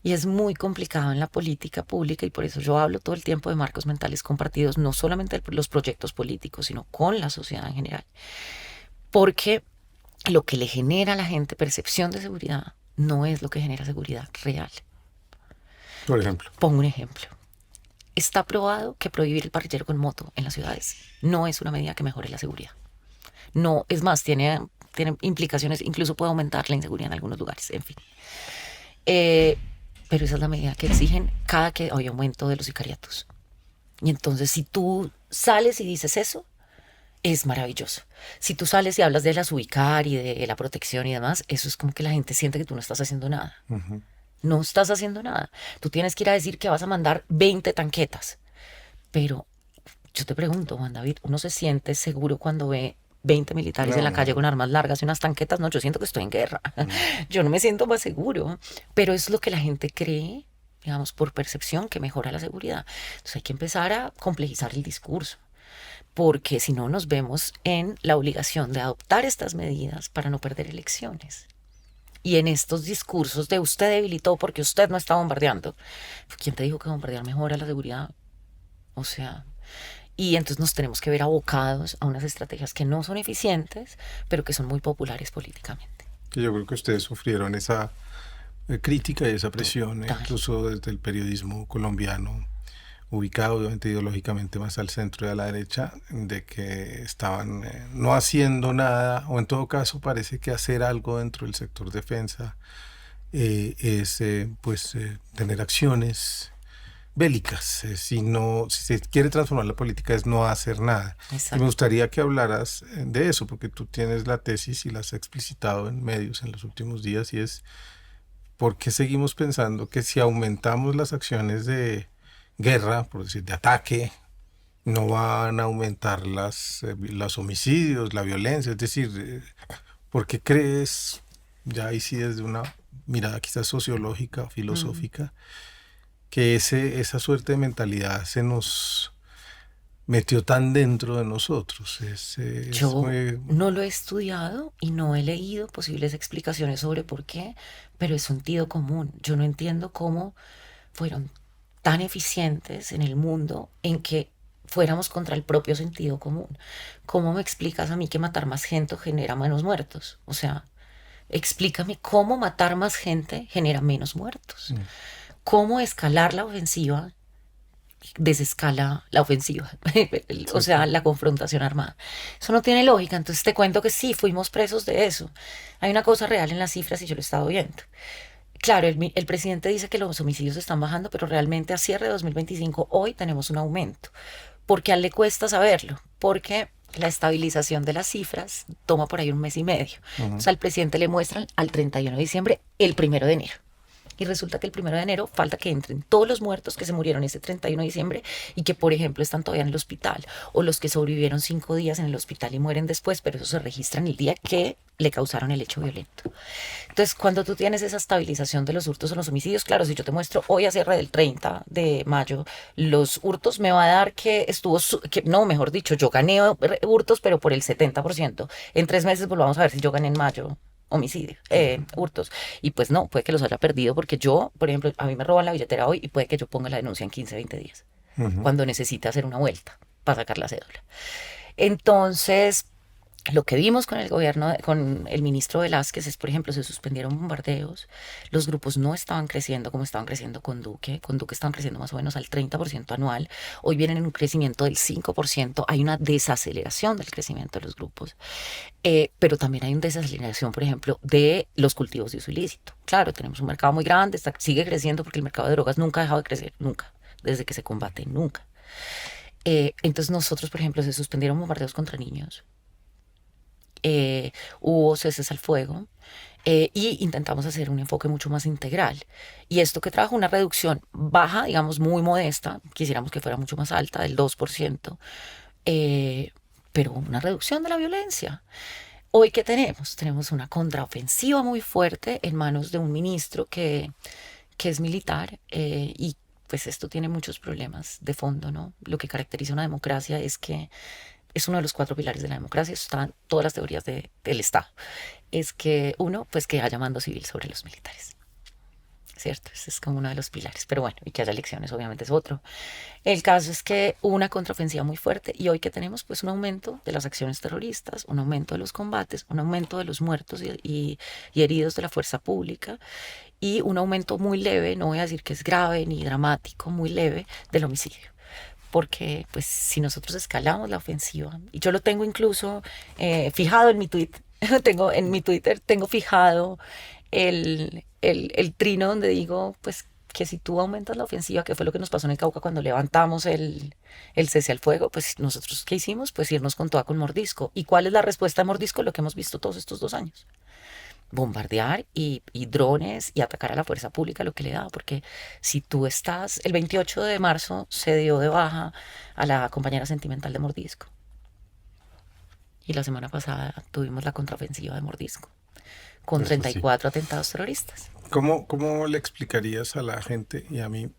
B: Y es muy complicado en la política pública y por eso yo hablo todo el tiempo de marcos mentales compartidos, no solamente de los proyectos políticos, sino con la sociedad en general. Porque lo que le genera a la gente percepción de seguridad no es lo que genera seguridad real.
A: Por ejemplo.
B: Pongo un ejemplo. Está probado que prohibir el parrillero con moto en las ciudades no es una medida que mejore la seguridad. No, es más, tiene implicaciones, incluso puede aumentar la inseguridad en algunos lugares, en fin. Pero esa es la medida que exigen cada que hay aumento de los sicariatos. Y entonces, si tú sales y dices eso, es maravilloso. Si tú sales y hablas de las ubicar y de la protección y demás, eso es como que la gente siente que tú no estás haciendo nada. No estás haciendo nada. Tú tienes que ir a decir que vas a mandar 20 tanquetas. Pero yo te pregunto, Juan David, ¿uno se siente seguro cuando ve 20 militares en la calle con armas largas y unas tanquetas? No, yo siento que estoy en guerra. Yo no me siento más seguro. Pero es lo que la gente cree, digamos, por percepción, que mejora la seguridad. Entonces hay que empezar a complejizar el discurso, porque si no nos vemos en la obligación de adoptar estas medidas para no perder elecciones. Y en estos discursos de usted debilitó porque usted no está bombardeando. ¿Quién te dijo que bombardear mejora la seguridad? O sea, Y entonces nos tenemos que ver abocados a unas estrategias que no son eficientes, pero que son muy populares políticamente.
A: Que yo creo que ustedes sufrieron esa crítica y esa presión,
B: Total.
A: incluso desde el periodismo colombiano, ubicado obviamente ideológicamente más al centro y a la derecha, de que estaban no haciendo nada, o en todo caso parece que hacer algo dentro del sector defensa es tener acciones bélicas. Si no, si se quiere transformar la política es no hacer nada. Y me
B: Exacto.
A: gustaría que hablaras de eso, porque tú tienes la tesis y la has explicitado en medios en los últimos días, y es por qué seguimos pensando que si aumentamos las acciones de guerra, por decir, de ataque, no van a aumentar los homicidios, la violencia. Es decir, ¿por qué crees, ya ahí sí desde una mirada quizás sociológica o
B: Mm.
A: filosófica, que esa suerte de mentalidad se nos metió tan dentro de nosotros? Es
B: Yo
A: muy...
B: no lo he estudiado y no he leído posibles explicaciones sobre por qué, pero es sentido común. Yo no entiendo cómo fueron tan eficientes en el mundo en que fuéramos contra el propio sentido común. ¿Cómo me explicas a mí que matar más gente genera menos muertos? O sea, explícame cómo matar más gente genera menos muertos.
A: Mm,
B: ¿Cómo escalar la ofensiva desescala la ofensiva? O sea,
A: exacto.
B: la confrontación armada. Eso no tiene lógica. Entonces te cuento que sí, fuimos presos de eso. Hay una cosa real en las cifras y yo lo he estado viendo. Claro, el presidente dice que los homicidios están bajando, pero realmente a cierre de 2025 hoy tenemos un aumento. Porque a él le cuesta saberlo, porque la estabilización de las cifras toma por ahí un mes y medio. O
A: Ujú.
B: sea, al presidente le muestran al 31 de diciembre el 1 de enero. Y resulta que el 1 de enero falta que entren todos los muertos que se murieron ese 31 de diciembre y que, por ejemplo, están todavía en el hospital, o los que sobrevivieron 5 días en el hospital y mueren después, pero eso se registra en el día que le causaron el hecho violento. Entonces, cuando tú tienes esa estabilización de los hurtos o los homicidios, claro, si yo te muestro hoy a cierre del 30 de mayo los hurtos, me va a dar que estuvo, que, no, mejor dicho, yo gané hurtos, pero por el 70%. En 3 meses volvamos a ver si yo gané en mayo homicidio, hurtos. Y pues no, puede que los haya perdido porque yo, por ejemplo, a mí me roban la billetera hoy y puede que yo ponga la denuncia en 15 20 días,
A: Ujú.
B: cuando necesite hacer una vuelta para sacar la cédula. Entonces, lo que vimos con el gobierno, con el ministro Velázquez, es, por ejemplo, se suspendieron bombardeos, los grupos no estaban creciendo como estaban creciendo con Duque estaban creciendo más o menos al 30% anual, hoy vienen en un crecimiento del 5%, hay una desaceleración del crecimiento de los grupos, pero también hay una desaceleración, por ejemplo, de los cultivos de uso ilícito. Claro, tenemos un mercado muy grande, sigue creciendo porque el mercado de drogas nunca ha dejado de crecer, nunca, desde que se combate, nunca. Entonces nosotros, por ejemplo, se suspendieron bombardeos contra niños, hubo ceses al fuego, y intentamos hacer un enfoque mucho más integral. Y esto que trajo una reducción baja, digamos, muy modesta, quisiéramos que fuera mucho más alta, del 2%, eh, pero una reducción de la violencia. Hoy, ¿qué tenemos? Tenemos una contraofensiva muy fuerte en manos de un ministro que es militar, y pues esto tiene muchos problemas de fondo, ¿no? Lo que caracteriza una democracia es que es uno de los 4 pilares de la democracia, eso está en todas las teorías del Estado, es que uno, pues que haya mando civil sobre los militares, ¿cierto? Ese es como uno de los pilares, pero bueno, y que haya elecciones obviamente es otro. El caso es que hubo una contraofensiva muy fuerte y hoy que tenemos pues un aumento de las acciones terroristas, un aumento de los combates, un aumento de los muertos y heridos de la fuerza pública y un aumento muy leve, no voy a decir que es grave ni dramático, muy leve del homicidio. Porque pues si nosotros escalamos la ofensiva, y yo lo tengo incluso fijado en mi tweet, tengo en mi Twitter, tengo fijado el trino donde digo pues que si tú aumentas la ofensiva, que fue lo que nos pasó en el Cauca cuando levantamos el cese al fuego, pues nosotros ¿qué hicimos? Pues irnos con toda con Mordisco. ¿Y cuál es la respuesta de Mordisco? Lo que hemos visto todos estos 2 años, bombardear y drones y atacar a la fuerza pública, lo que le da, porque si tú estás, el 28 de marzo se dio de baja a la compañera sentimental de Mordisco y la semana pasada tuvimos la contraofensiva de Mordisco con
A: Eso
B: treinta y
A: sí.
B: cuatro atentados terroristas.
A: ¿Cómo le explicarías a la gente y a mí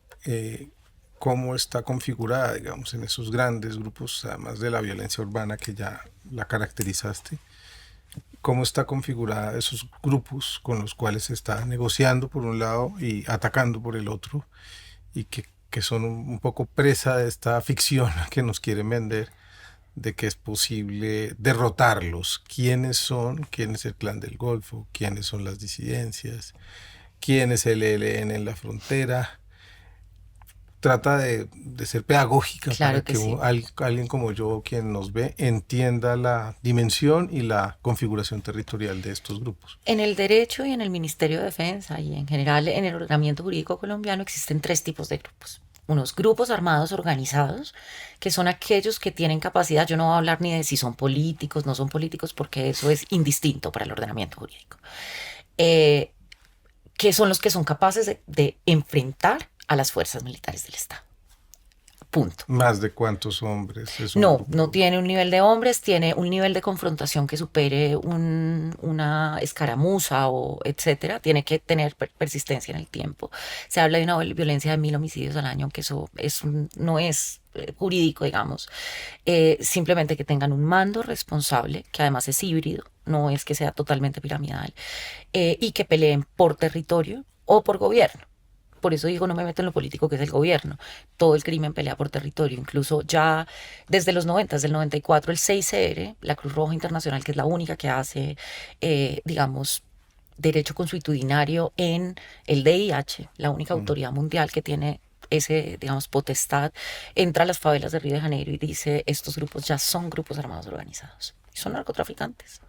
A: cómo está configurada, digamos, en esos grandes grupos, además de la violencia urbana que ya la caracterizaste? ¿Cómo está configurada esos grupos con los cuales se está negociando por un lado y atacando por el otro? ¿Y que son un poco presa de esta ficción que nos quieren vender, de que es posible derrotarlos. ¿Quiénes son? ¿Quién es el Clan del Golfo? ¿Quiénes son las disidencias? ¿Quién es el ELN en la frontera? Trata de ser pedagógica para
B: Claro que
A: que
B: sí.
A: alguien como yo, quien nos ve, entienda la dimensión y la configuración territorial de estos grupos.
B: En el derecho y en el Ministerio de Defensa y en general en el ordenamiento jurídico colombiano existen tres tipos de grupos. Unos grupos armados organizados, que son aquellos que tienen capacidad, yo no voy a hablar ni de si son políticos, no son políticos, porque eso es indistinto para el ordenamiento jurídico, eh, que son los que son capaces de enfrentar a las fuerzas militares del Estado. Punto.
A: ¿Más de cuántos hombres es un
B: No, no
A: grupo?
B: tiene un nivel de hombres, tiene un nivel de confrontación que supere una escaramuza o etcétera. Tiene que tener persistencia en el tiempo. Se habla de una violencia de 1000 homicidios al año, aunque eso no es jurídico, digamos. Simplemente que tengan un mando responsable, que además es híbrido, no es que sea totalmente piramidal, y que peleen por territorio o por gobierno. Por eso digo, no me meto en lo político, que es el gobierno. Todo el crimen pelea por territorio. Incluso ya desde los 90, desde el 94, el 6CR, la Cruz Roja Internacional, que es la única que hace, digamos, derecho consuetudinario en el DIH, la única autoridad mundial que tiene ese, digamos, potestad, entra a las favelas de Río de Janeiro y dice, estos grupos ya son grupos armados organizados. Y son narcotraficantes.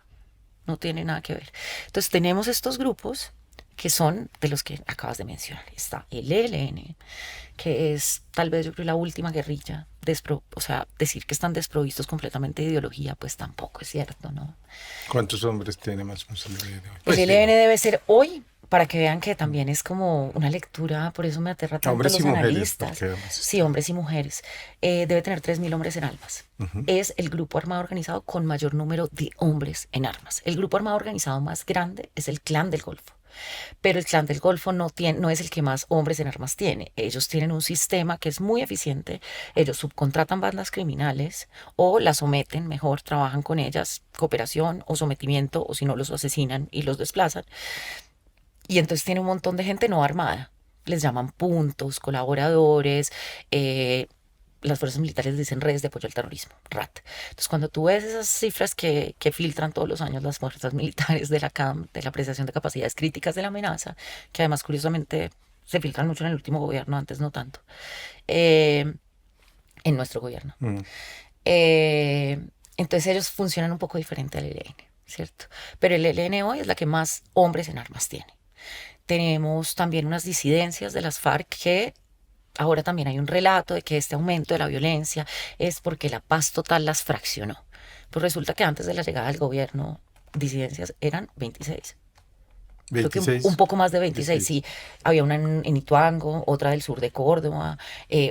B: No tiene nada que ver. Entonces tenemos estos grupos que son de los que acabas de mencionar. Está el ELN, que es tal vez yo creo la última guerrilla. O sea, decir que están desprovistos completamente de ideología, pues tampoco es cierto, ¿no?
A: ¿Cuántos hombres tiene más o menos el día de hoy?
B: El
A: Pues sí,
B: ELN debe ser hoy, para que vean que también es como una lectura, por eso me aterra tanto
A: hombres y
B: los
A: mujeres,
B: analistas.
A: porque además
B: Sí,
A: está.
B: hombres y mujeres. Debe tener 3000 hombres en armas. Es el grupo armado organizado con mayor número de hombres en armas. El grupo armado organizado más grande es el Clan del Golfo. Pero el Clan del Golfo no es el que más hombres en armas tiene. Ellos tienen un sistema que es muy eficiente. Ellos subcontratan bandas criminales o las someten, mejor trabajan con ellas, cooperación o sometimiento, o si no los asesinan y los desplazan. Y entonces tiene un montón de gente no armada. Les llaman puntos, colaboradores, las fuerzas militares dicen redes de apoyo al terrorismo, RAT. Entonces, cuando tú ves esas cifras que filtran todos los años las fuerzas militares de la CAM, de la apreciación de capacidades críticas de la amenaza, que además, curiosamente, se filtran mucho en el último gobierno, antes no tanto, eh, en nuestro gobierno. Eh, entonces, ellos funcionan un poco diferente al ELN, ¿cierto? Pero el ELN hoy es la que más hombres en armas tiene. Tenemos también unas disidencias de las FARC que ahora también hay un relato de que este aumento de la violencia es porque la paz total las fraccionó. Pues resulta que antes de la llegada del gobierno, disidencias eran 26. Creo que un
A: 26.
B: poco más de 26,
A: 26.
B: sí. Había una en Ituango, otra del sur de Córdoba,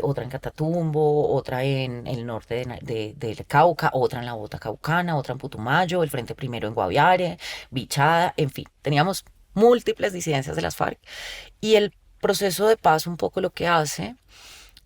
B: otra en Catatumbo, otra en el norte del Cauca, otra en la Bota Caucana, otra en Putumayo, el Frente Primero en Guaviare, Bichada, en fin. Teníamos múltiples disidencias de las FARC y el proceso de paz un poco lo que hace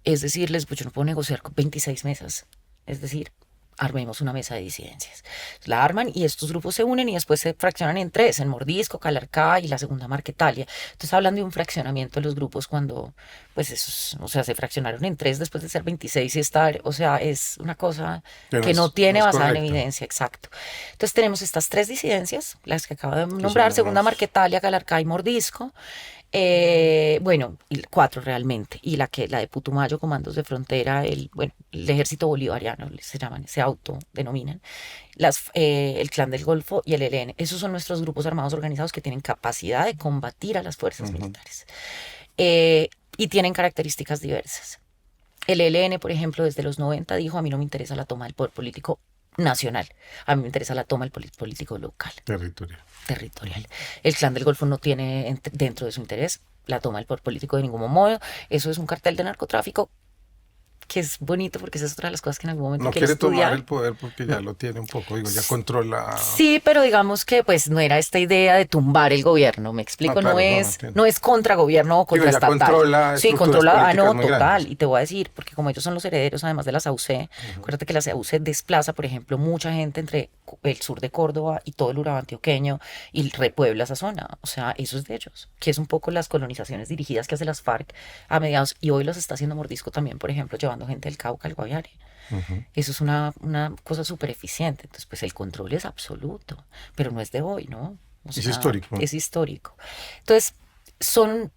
B: es decirles, pues yo no puedo negociar con 26 mesas. Es decir, armemos una mesa de disidencias. La arman y estos grupos se unen y después se fraccionan en tres, en Mordisco, Calarcá y la segunda Marquetalia. Entonces hablan de un fraccionamiento de los grupos cuando, pues esos, o sea, se fraccionaron en tres después de ser 26 y estar, o sea, es una cosa
A: Que
B: que no
A: no
B: tiene
A: es
B: basada en
A: correcto.
B: evidencia, exacto. Entonces tenemos estas tres disidencias, las que acabo de
A: Que son
B: nombrar, segunda
A: unos.
B: Marquetalia, Calarcá y Mordisco. Bueno, y cuatro realmente. Y la de Putumayo, Comandos de Frontera, el Ejército Bolivariano, se llaman, se autodenominan, el Clan del Golfo y el ELN. Esos son nuestros grupos armados organizados que tienen capacidad de combatir a las fuerzas militares. Y tienen características diversas. El ELN, por ejemplo, desde los 90 dijo, a mí no me interesa la toma del poder político nacional, a mí me interesa la toma del poder político local,
A: Territorial.
B: territorial. El Clan del Golfo no tiene dentro de su interés la toma del poder político de ningún modo. Eso es un cartel de narcotráfico que es bonito porque esa es otra de las cosas que en algún momento
A: No
B: quiero
A: quiere tomar
B: estudiar.
A: el poder porque ya
B: No.
A: lo tiene un poco, digo, ya controla.
B: Sí, pero digamos que pues no era esta idea de tumbar el gobierno, me
A: No,
B: explico, no
A: claro, no, no
B: es,
A: entiendo.
B: no es contra gobierno o
A: Digo,
B: contra
A: ya
B: estatal.
A: controla
B: Sí,
A: estructuras
B: controla,
A: políticas
B: no,
A: muy
B: total,
A: grandes.
B: y te voy a decir, porque como ellos son los herederos además de la SAUC, acuérdate que la SAUC desplaza, por ejemplo, mucha gente entre el sur de Córdoba y todo el Urabá antioqueño y repuebla esa zona. O sea, eso es de ellos, que es un poco las colonizaciones dirigidas que hace las FARC a mediados, y hoy los está haciendo Mordisco también, por ejemplo, llevando gente del Cauca al Guaviare. Eso es una cosa súper eficiente. Entonces, pues el control es absoluto, pero no es de hoy, ¿no? O
A: Es
B: sea,
A: histórico.
B: es histórico. Entonces, son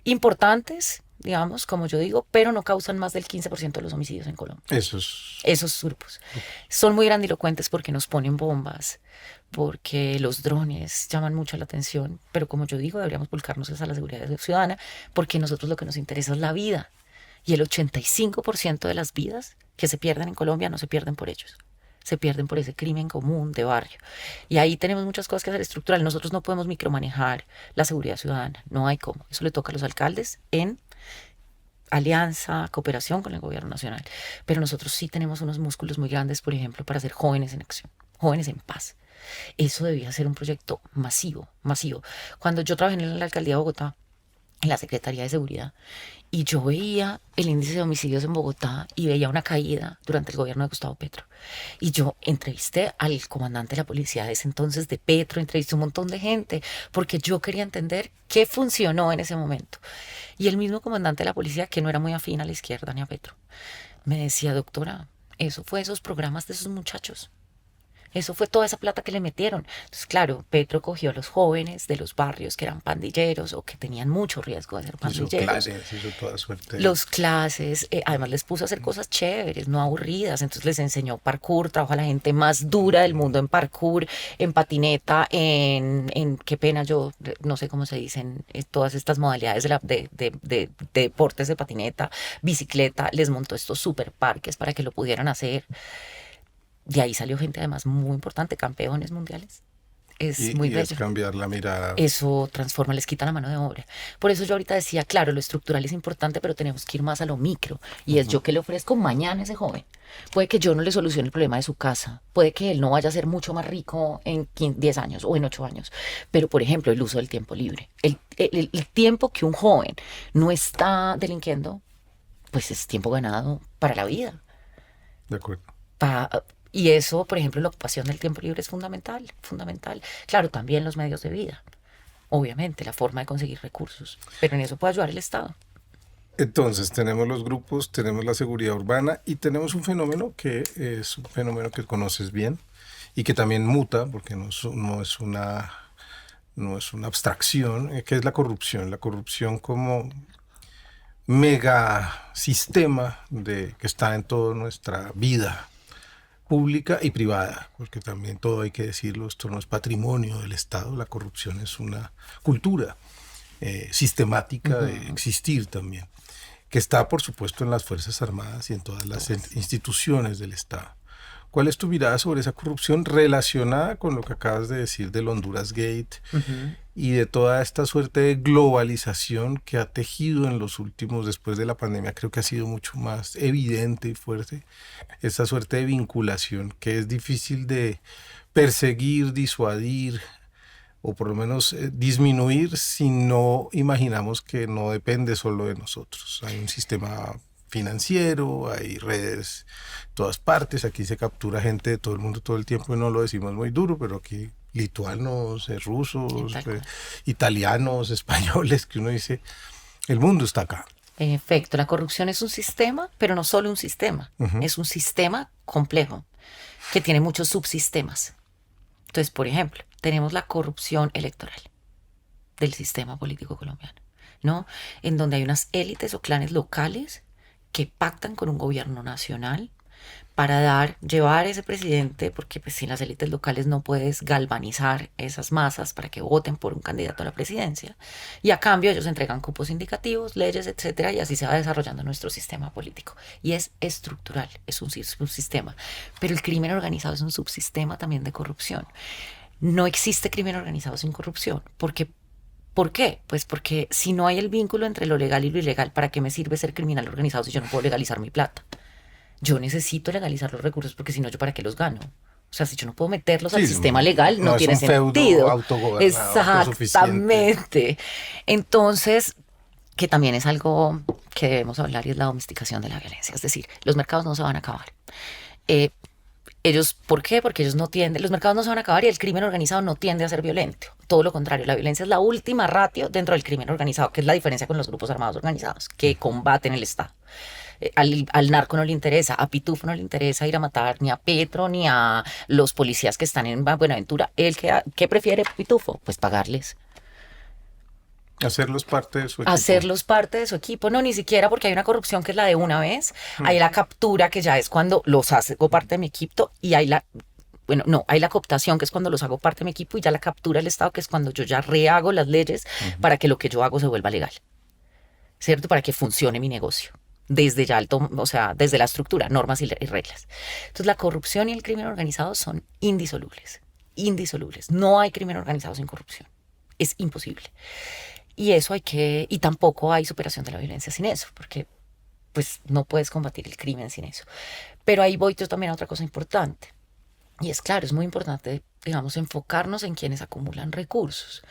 B: importantes, digamos, como yo digo, pero no causan más del 15% de los homicidios en Colombia.
A: Eso es.
B: Esos grupos son muy grandilocuentes porque nos ponen bombas, porque los drones llaman mucho la atención, pero como yo digo, deberíamos volcarnos a la seguridad ciudadana, porque a nosotros lo que nos interesa es la vida. Y el 85% de las vidas que se pierden en Colombia no se pierden por ellos, se pierden por ese crimen común de barrio. Y ahí tenemos muchas cosas que hacer estructural. Nosotros no podemos micromanejar la seguridad ciudadana, no hay cómo. Eso le toca a los alcaldes en alianza, cooperación con el gobierno nacional. Pero nosotros sí tenemos unos músculos muy grandes, por ejemplo, para hacer jóvenes en acción, jóvenes en paz. Eso debía ser un proyecto masivo, masivo. Cuando yo trabajé en la alcaldía de Bogotá, en la Secretaría de Seguridad, y yo veía el índice de homicidios en Bogotá y veía una caída durante el gobierno de Gustavo Petro. Y yo entrevisté al comandante de la policía de ese entonces de Petro, entrevisté un montón de gente, porque yo quería entender qué funcionó en ese momento. Y el mismo comandante de la policía, que no era muy afín a la izquierda ni a Petro, me decía, doctora, eso fue esos programas de esos muchachos. Eso fue toda esa plata que le metieron. Entonces, claro, Petro cogió a los jóvenes de los barrios que eran pandilleros o que tenían mucho riesgo de ser
A: Hizo
B: pandilleros.
A: clases, hizo toda suerte.
B: Los clases, además les puso a hacer cosas chéveres, no aburridas. Entonces les enseñó parkour, trajo a la gente más dura del mundo en parkour, en patineta, qué pena, yo no sé cómo se dicen todas estas modalidades de deportes de patineta, bicicleta. Les montó estos super parques para que lo pudieran hacer. De ahí salió gente además muy importante, campeones mundiales. Es muy
A: Y es
B: bello.
A: cambiar la mirada.
B: Eso transforma, les quita la mano de obra. Por eso yo ahorita decía, claro, lo estructural es importante, pero tenemos que ir más a lo micro. Y es yo que le ofrezco mañana a ese joven. Puede que yo no le solucione el problema de su casa. Puede que él no vaya a ser mucho más rico en 10 años o en 8 años. Pero, por ejemplo, el uso del tiempo libre. El tiempo que un joven no está delinquiendo, pues es tiempo ganado para la vida.
A: De acuerdo.
B: Y eso, por ejemplo, la ocupación del tiempo libre es fundamental, fundamental. Claro, también los medios de vida, obviamente, la forma de conseguir recursos, pero en eso puede ayudar el Estado.
A: Entonces, tenemos los grupos, tenemos la seguridad urbana y tenemos un fenómeno que es un fenómeno que conoces bien y que también muta, porque no es una abstracción, que es la corrupción. La corrupción como mega sistema que está en toda nuestra vida pública y privada, porque también todo hay que decirlo, esto no es patrimonio del Estado, la corrupción es una cultura sistemática de existir también, que está por supuesto en las Fuerzas Armadas y en todas las instituciones del Estado. ¿Cuál es tu mirada sobre esa corrupción relacionada con lo que acabas de decir del Honduras Gate y de toda esta suerte de globalización que ha tejido en los últimos, después de la pandemia, creo que ha sido mucho más evidente y fuerte, esta suerte de vinculación que es difícil de perseguir, disuadir o por lo menos disminuir si no imaginamos que no depende solo de nosotros? Hay un sistema financiero, hay redes en todas partes, aquí se captura gente de todo el mundo todo el tiempo y no lo decimos muy duro, pero aquí lituanos, rusos, italianos, españoles, que uno dice, el mundo está acá.
B: En efecto, la corrupción es un sistema, pero no solo un sistema, es un sistema complejo que tiene muchos subsistemas. Entonces, por ejemplo, tenemos la corrupción electoral del sistema político colombiano, ¿no? En donde hay unas élites o clanes locales que pactan con un gobierno nacional para llevar ese presidente, porque pues sin las élites locales no puedes galvanizar esas masas para que voten por un candidato a la presidencia, y a cambio ellos entregan cupos indicativos, leyes, etcétera, y así se va desarrollando nuestro sistema político. Y es estructural, es un sistema. Pero el crimen organizado es un subsistema también de corrupción. No existe crimen organizado sin corrupción, porque ¿por qué? Pues porque si no hay el vínculo entre lo legal y lo ilegal, ¿para qué me sirve ser criminal organizado si yo no puedo legalizar mi plata? Yo necesito legalizar los recursos porque si no, ¿yo para qué los gano? O sea, si yo no puedo meterlos al sistema legal, no tiene sentido. Exactamente. Entonces, que también es algo que debemos hablar, y es la domesticación de la violencia. Es decir, los mercados no se van a acabar. Ellos, ¿por qué? Porque ellos no tienden, los mercados no se van a acabar y el crimen organizado no tiende a ser violento. Todo lo contrario, la violencia es la última ratio dentro del crimen organizado, que es la diferencia con los grupos armados organizados, que combaten el Estado. Al narco no le interesa, a Pitufo no le interesa ir a matar ni a Petro ni a los policías que están en Buenaventura. ¿El que prefiere Pitufo? Pues pagarles.
A: Hacerlos parte de su equipo.
B: Hacerlos parte de su equipo, no, ni siquiera porque hay una corrupción que es la de una vez, hay la captura que ya es cuando los hago parte de mi equipo y hay la, bueno, no, hay la cooptación que es cuando los hago parte de mi equipo y ya la captura del Estado que es cuando yo ya rehago las leyes para que lo que yo hago se vuelva legal, ¿cierto? Para que funcione mi negocio. Desde ya alto, o sea, desde la estructura, normas y reglas. Entonces la corrupción y el crimen organizado son indisolubles, indisolubles. No hay crimen organizado sin corrupción. Es imposible. Y eso hay que, y tampoco hay superación de la violencia sin eso, porque pues no puedes combatir el crimen sin eso. Pero ahí voy yo también a otra cosa importante. Y es claro, es muy importante, digamos, enfocarnos en quienes acumulan recursos.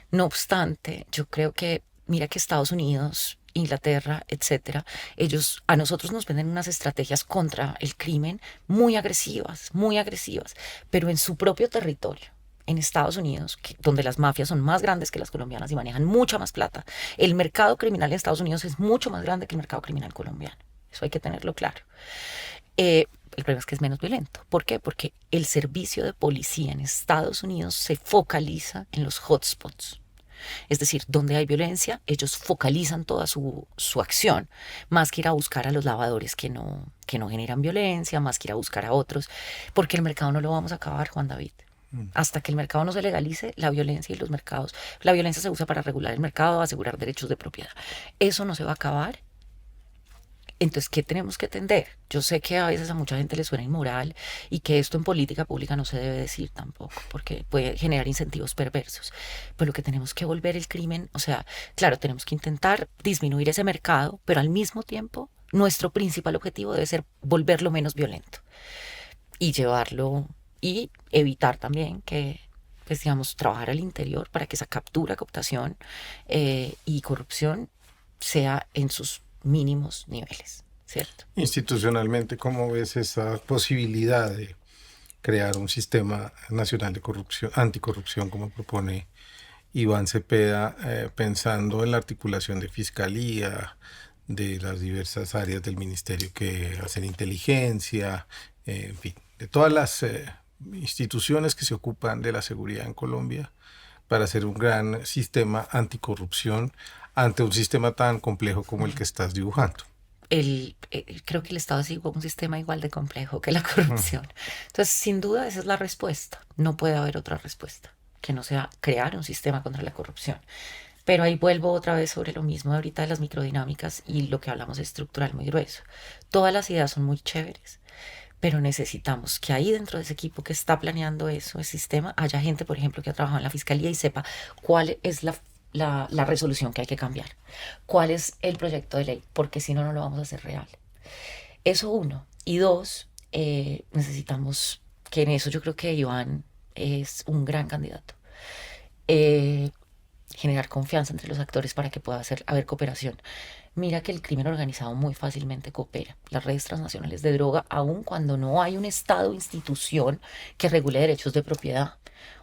B: No obstante, yo creo que, mira que Estados Unidos, Inglaterra, etcétera, ellos a nosotros nos venden unas estrategias contra el crimen muy agresivas, pero en su propio territorio. En Estados Unidos, donde las mafias son más grandes que las colombianas y manejan mucha más plata, el mercado criminal en Estados Unidos es mucho más grande que el mercado criminal colombiano. Eso hay que tenerlo claro. El problema es que es menos violento. ¿Por qué? Porque el servicio de policía en Estados Unidos se focaliza en los hotspots. Es decir, donde hay violencia, ellos focalizan toda su acción, más que ir a buscar a los lavadores que no generan violencia, más que ir a buscar a otros, porque el mercado no lo vamos a acabar, Juan David. Hasta que el mercado no se legalice, la violencia y los mercados, la violencia se usa para regular el mercado, asegurar derechos de propiedad. Eso no se va a acabar. Entonces, ¿qué tenemos que tender? Yo sé que a veces a mucha gente le suena inmoral y que esto en política pública no se debe decir tampoco, porque puede generar incentivos perversos. Pero lo que tenemos que volver el crimen, o sea, claro, tenemos que intentar disminuir ese mercado, pero al mismo tiempo nuestro principal objetivo debe ser volverlo menos violento y llevarlo y evitar también que, pues digamos, trabajar al interior para que esa captura, cooptación y corrupción sea en sus mínimos niveles, ¿cierto?
A: Institucionalmente, ¿cómo ves esa posibilidad de crear un sistema nacional de corrupción, anticorrupción, como propone Iván Cepeda, pensando en la articulación de fiscalía, de las diversas áreas del ministerio que hacen inteligencia, en fin, de todas las instituciones que se ocupan de la seguridad en Colombia para hacer un gran sistema anticorrupción ante un sistema tan complejo como el que estás dibujando?
B: Creo que el Estado es igual, un sistema igual de complejo que la corrupción. Entonces, sin duda, esa es la respuesta. No puede haber otra respuesta que no sea crear un sistema contra la corrupción. Pero ahí vuelvo otra vez sobre lo mismo de ahorita de las microdinámicas y lo que hablamos es estructural muy grueso. Todas las ideas son muy chéveres, pero necesitamos que ahí dentro de ese equipo que está planeando eso, el sistema, haya gente, por ejemplo, que ha trabajado en la fiscalía y sepa cuál es la resolución que hay que cambiar, cuál es el proyecto de ley, porque si no, no lo vamos a hacer real. Eso uno. Y dos, necesitamos, que en eso yo creo que Iván es un gran candidato. Eh, Generar confianza entre los actores para que pueda haber cooperación. Mira que el crimen organizado muy fácilmente coopera. Las redes transnacionales de droga, aun cuando no hay un Estado o institución que regule derechos de propiedad.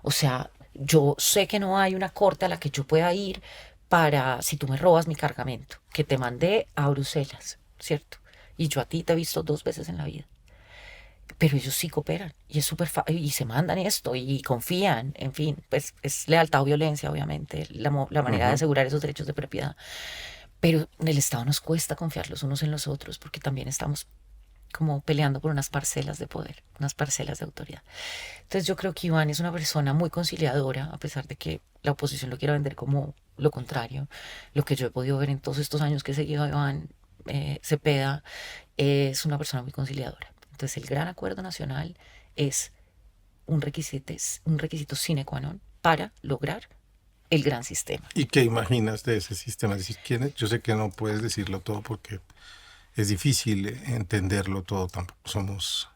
B: O sea, yo sé que no hay una corte a la que yo pueda ir para, si tú me robas mi cargamento, que te mandé a Bruselas, ¿cierto? Y yo a ti te he visto 2 veces en la vida. Pero ellos sí cooperan y es súper y se mandan esto y confían, en fin, pues es lealtad o violencia, obviamente, la manera de asegurar esos derechos de propiedad. Pero en el Estado nos cuesta confiar los unos en los otros porque también estamos como peleando por unas parcelas de poder, unas parcelas de autoridad. Entonces yo creo que Iván es una persona muy conciliadora, a pesar de que la oposición lo quiera vender como lo contrario. Lo que yo he podido ver en todos estos años que he seguido a Iván Cepeda es una persona muy conciliadora. Entonces el gran acuerdo nacional es un requisito sine qua non para lograr el gran sistema.
A: ¿Y qué imaginas de ese sistema? Es decir, yo sé que no puedes decirlo todo porque es difícil entenderlo todo, tampoco somos...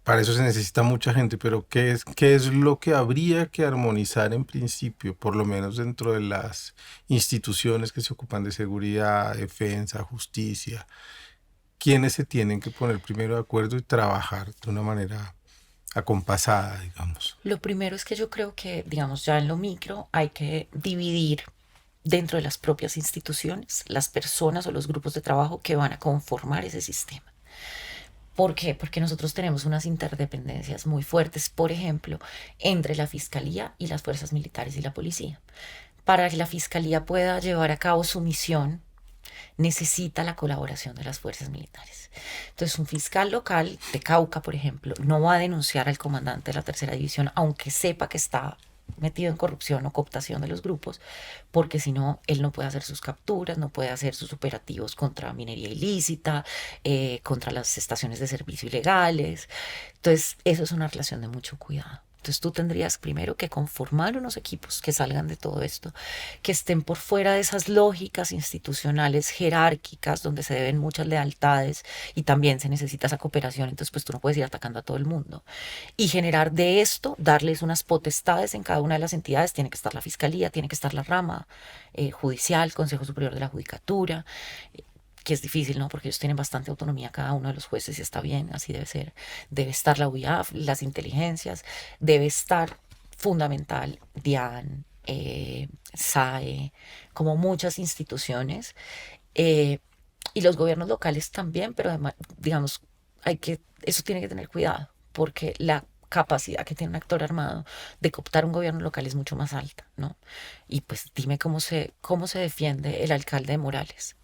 A: Para eso se necesita mucha gente, pero qué es lo que habría que armonizar en principio, por lo menos dentro de las instituciones que se ocupan de seguridad, defensa, justicia? quiénes se tienen que poner primero de acuerdo y trabajar de una manera acompasada, digamos.
B: Lo primero es que yo creo que, digamos, ya en lo micro hay que dividir dentro de las propias instituciones las personas o los grupos de trabajo que van a conformar ese sistema. ¿Por qué? Porque nosotros tenemos unas interdependencias muy fuertes, por ejemplo, entre la Fiscalía y las fuerzas militares y la policía. Para que la Fiscalía pueda llevar a cabo su misión, necesita la colaboración de las fuerzas militares. Entonces, un fiscal local de Cauca, por ejemplo, no va a denunciar al comandante de la tercera división, aunque sepa que está metido en corrupción o cooptación de los grupos, porque si no, él no puede hacer sus capturas, no puede hacer sus operativos contra minería ilícita, contra las estaciones de servicio ilegales. Entonces, eso es una relación de mucho cuidado. Entonces tú tendrías primero que conformar unos equipos que salgan de todo esto, que estén por fuera de esas lógicas institucionales jerárquicas donde se deben muchas lealtades y también se necesita esa cooperación, entonces pues tú no puedes ir atacando a todo el mundo. Y generar de esto, darles unas potestades en cada una de las entidades, tiene que estar la Fiscalía, tiene que estar la rama judicial, Consejo Superior de la Judicatura, que es difícil, ¿no? Porque ellos tienen bastante autonomía cada uno de los jueces y está bien, así debe ser. Debe estar la UIAF, las inteligencias, debe estar fundamental DIAN, SAE, como muchas instituciones, eh, y los gobiernos locales también, pero además, digamos, eso tiene que tener cuidado, porque la capacidad que tiene un actor armado de cooptar un gobierno local es mucho más alta, ¿no? Y pues dime cómo se defiende el alcalde de Morales.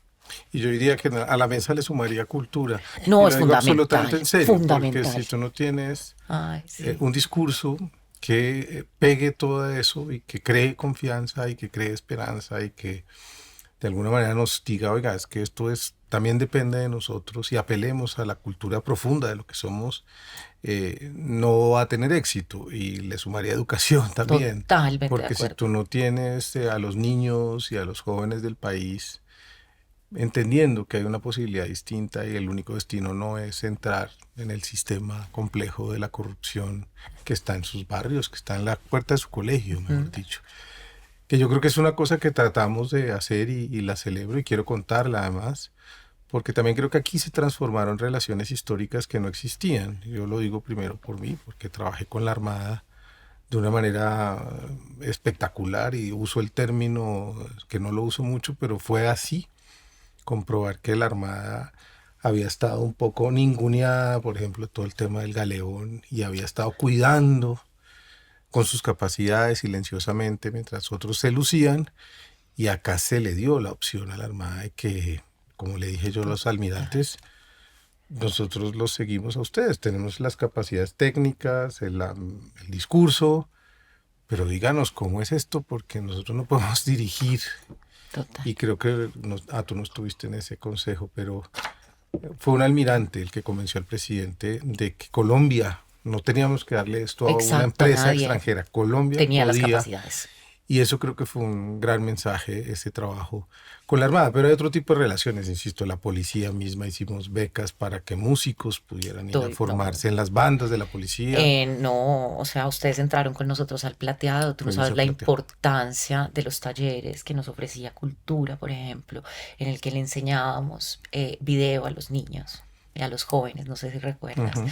A: Y yo diría que a la mesa le sumaría cultura. Y
B: No,
A: lo
B: es
A: digo absolutamente
B: fundamental,
A: en serio, porque
B: fundamental.
A: si tú no tienes
B: Ay, sí,
A: un discurso que pegue todo eso y que cree confianza y que cree esperanza y que de alguna manera nos diga, oiga, es que esto es, también depende de nosotros y apelemos a la cultura profunda de lo que somos, no va a tener éxito. Y le sumaría educación también,
B: totalmente de
A: porque si
B: acuerdo.
A: tú no tienes a los niños y a los jóvenes del país entendiendo que hay una posibilidad distinta y el único destino no es entrar en el sistema complejo de la corrupción que está en sus barrios, que está en la puerta de su colegio, mejor dicho. Que yo creo que es una cosa que tratamos de hacer y la celebro y quiero contarla además, porque también creo que aquí se transformaron relaciones históricas que no existían. Yo lo digo primero por mí, porque trabajé con la Armada de una manera espectacular y uso el término que no lo uso mucho, pero fue así comprobar que la Armada había estado un poco ninguneada, por ejemplo, todo el tema del galeón, y había estado cuidando con sus capacidades silenciosamente mientras otros se lucían, y acá se le dio la opción a la Armada de que, como le dije yo a los
B: Total.
A: almirantes, nosotros los seguimos a ustedes, tenemos las capacidades técnicas, el discurso, pero díganos cómo es esto, porque nosotros no podemos dirigir.
B: Total.
A: Y creo que tú no estuviste en ese consejo, pero fue un almirante el que convenció al presidente de que Colombia, no teníamos que darle esto a una
B: Exacto,
A: empresa
B: nadie
A: extranjera, Colombia
B: tenía las
A: podía,
B: capacidades.
A: y eso creo que fue un gran mensaje, ese trabajo con la Armada. Pero hay otro tipo de relaciones, insisto, la policía misma, hicimos becas para que músicos pudieran ir a
B: No,
A: formarse en las bandas de la policía,
B: no, o sea, ustedes entraron con nosotros al plateado, tú no
A: fuimos
B: sabes
A: a
B: la
A: platear.
B: importancia de los talleres que nos ofrecía Cultura, por ejemplo, en el que le enseñábamos video a los niños y a los jóvenes, no sé si recuerdas,
A: Ujú.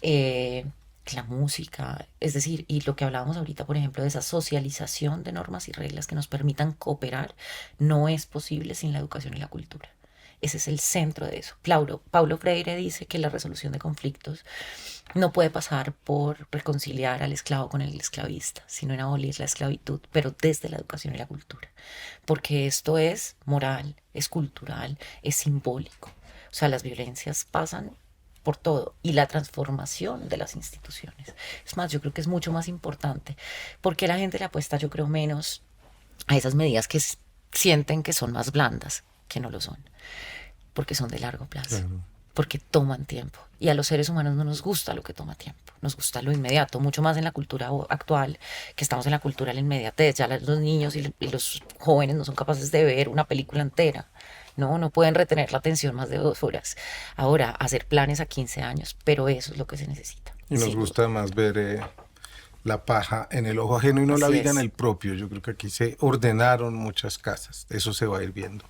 B: eh, la música, es decir, y lo que hablábamos ahorita, por ejemplo, de esa socialización de normas y reglas que nos permitan cooperar, no es posible sin la educación y la cultura. Ese es el centro de eso. Paulo Freire dice que la resolución de conflictos no puede pasar por reconciliar al esclavo con el esclavista, sino en abolir la esclavitud, pero desde la educación y la cultura. Porque esto es moral, es cultural, es simbólico. O sea, las violencias pasan por todo y la transformación de las instituciones. Es más, yo creo que es mucho más importante porque la gente le apuesta, yo creo, menos a esas medidas que sienten que son más blandas, que no lo son, porque son de largo plazo,
A: Claro.
B: porque toman tiempo. Y a los seres humanos no nos gusta lo que toma tiempo, nos gusta lo inmediato, mucho más en la cultura actual, que estamos en la cultura de la inmediatez. Ya los niños y los jóvenes no son capaces de ver una película entera. No pueden retener la atención más de 2 horas. Ahora, hacer planes a 15 años, pero eso es lo que se necesita,
A: Y nos
B: sin
A: gusta
B: duda.
A: más ver la paja en el ojo ajeno y no la
B: Así
A: viga en
B: es.
A: el propio. Yo creo que aquí se ordenaron muchas casas, eso se va a ir viendo.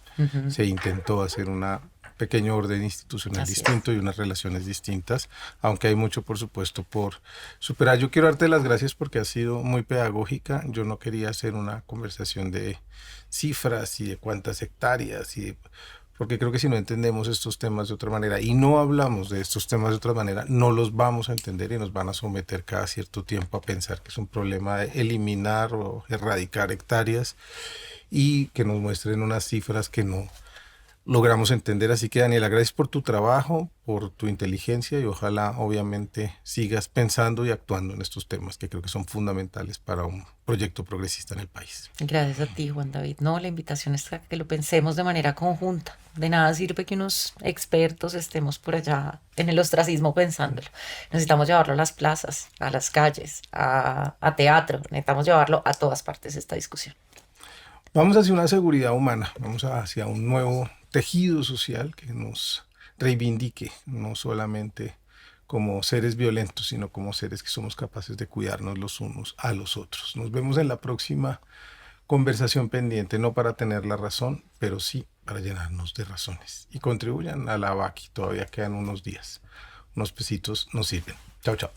A: Se intentó hacer una pequeño orden institucional
B: Así es.
A: distinto y unas relaciones distintas, aunque hay mucho, por supuesto, por superar. Yo quiero darte las gracias porque has sido muy pedagógica. Yo no quería hacer una conversación de cifras y de cuántas hectáreas porque creo que si no entendemos estos temas de otra manera y no hablamos de estos temas de otra manera, no los vamos a entender y nos van a someter cada cierto tiempo a pensar que es un problema de eliminar o erradicar hectáreas y que nos muestren unas cifras que no logramos entender. Así que Daniela, gracias por tu trabajo, por tu inteligencia y ojalá obviamente sigas pensando y actuando en estos temas que creo que son fundamentales para un proyecto progresista en el país.
B: Gracias a ti, Juan David. No, la invitación es a que lo pensemos de manera conjunta. De nada sirve que unos expertos estemos por allá en el ostracismo pensándolo. Necesitamos llevarlo a las plazas, a las calles, a teatro. Necesitamos llevarlo a todas partes esta discusión.
A: Vamos hacia una seguridad humana, vamos hacia un nuevo tejido social que nos reivindique, no solamente como seres violentos, sino como seres que somos capaces de cuidarnos los unos a los otros. Nos vemos en la próxima conversación pendiente, no para tener la razón, pero sí para llenarnos de razones. Y contribuyan a la VACI, todavía quedan unos días. Unos pesitos nos sirven. Chao, chao.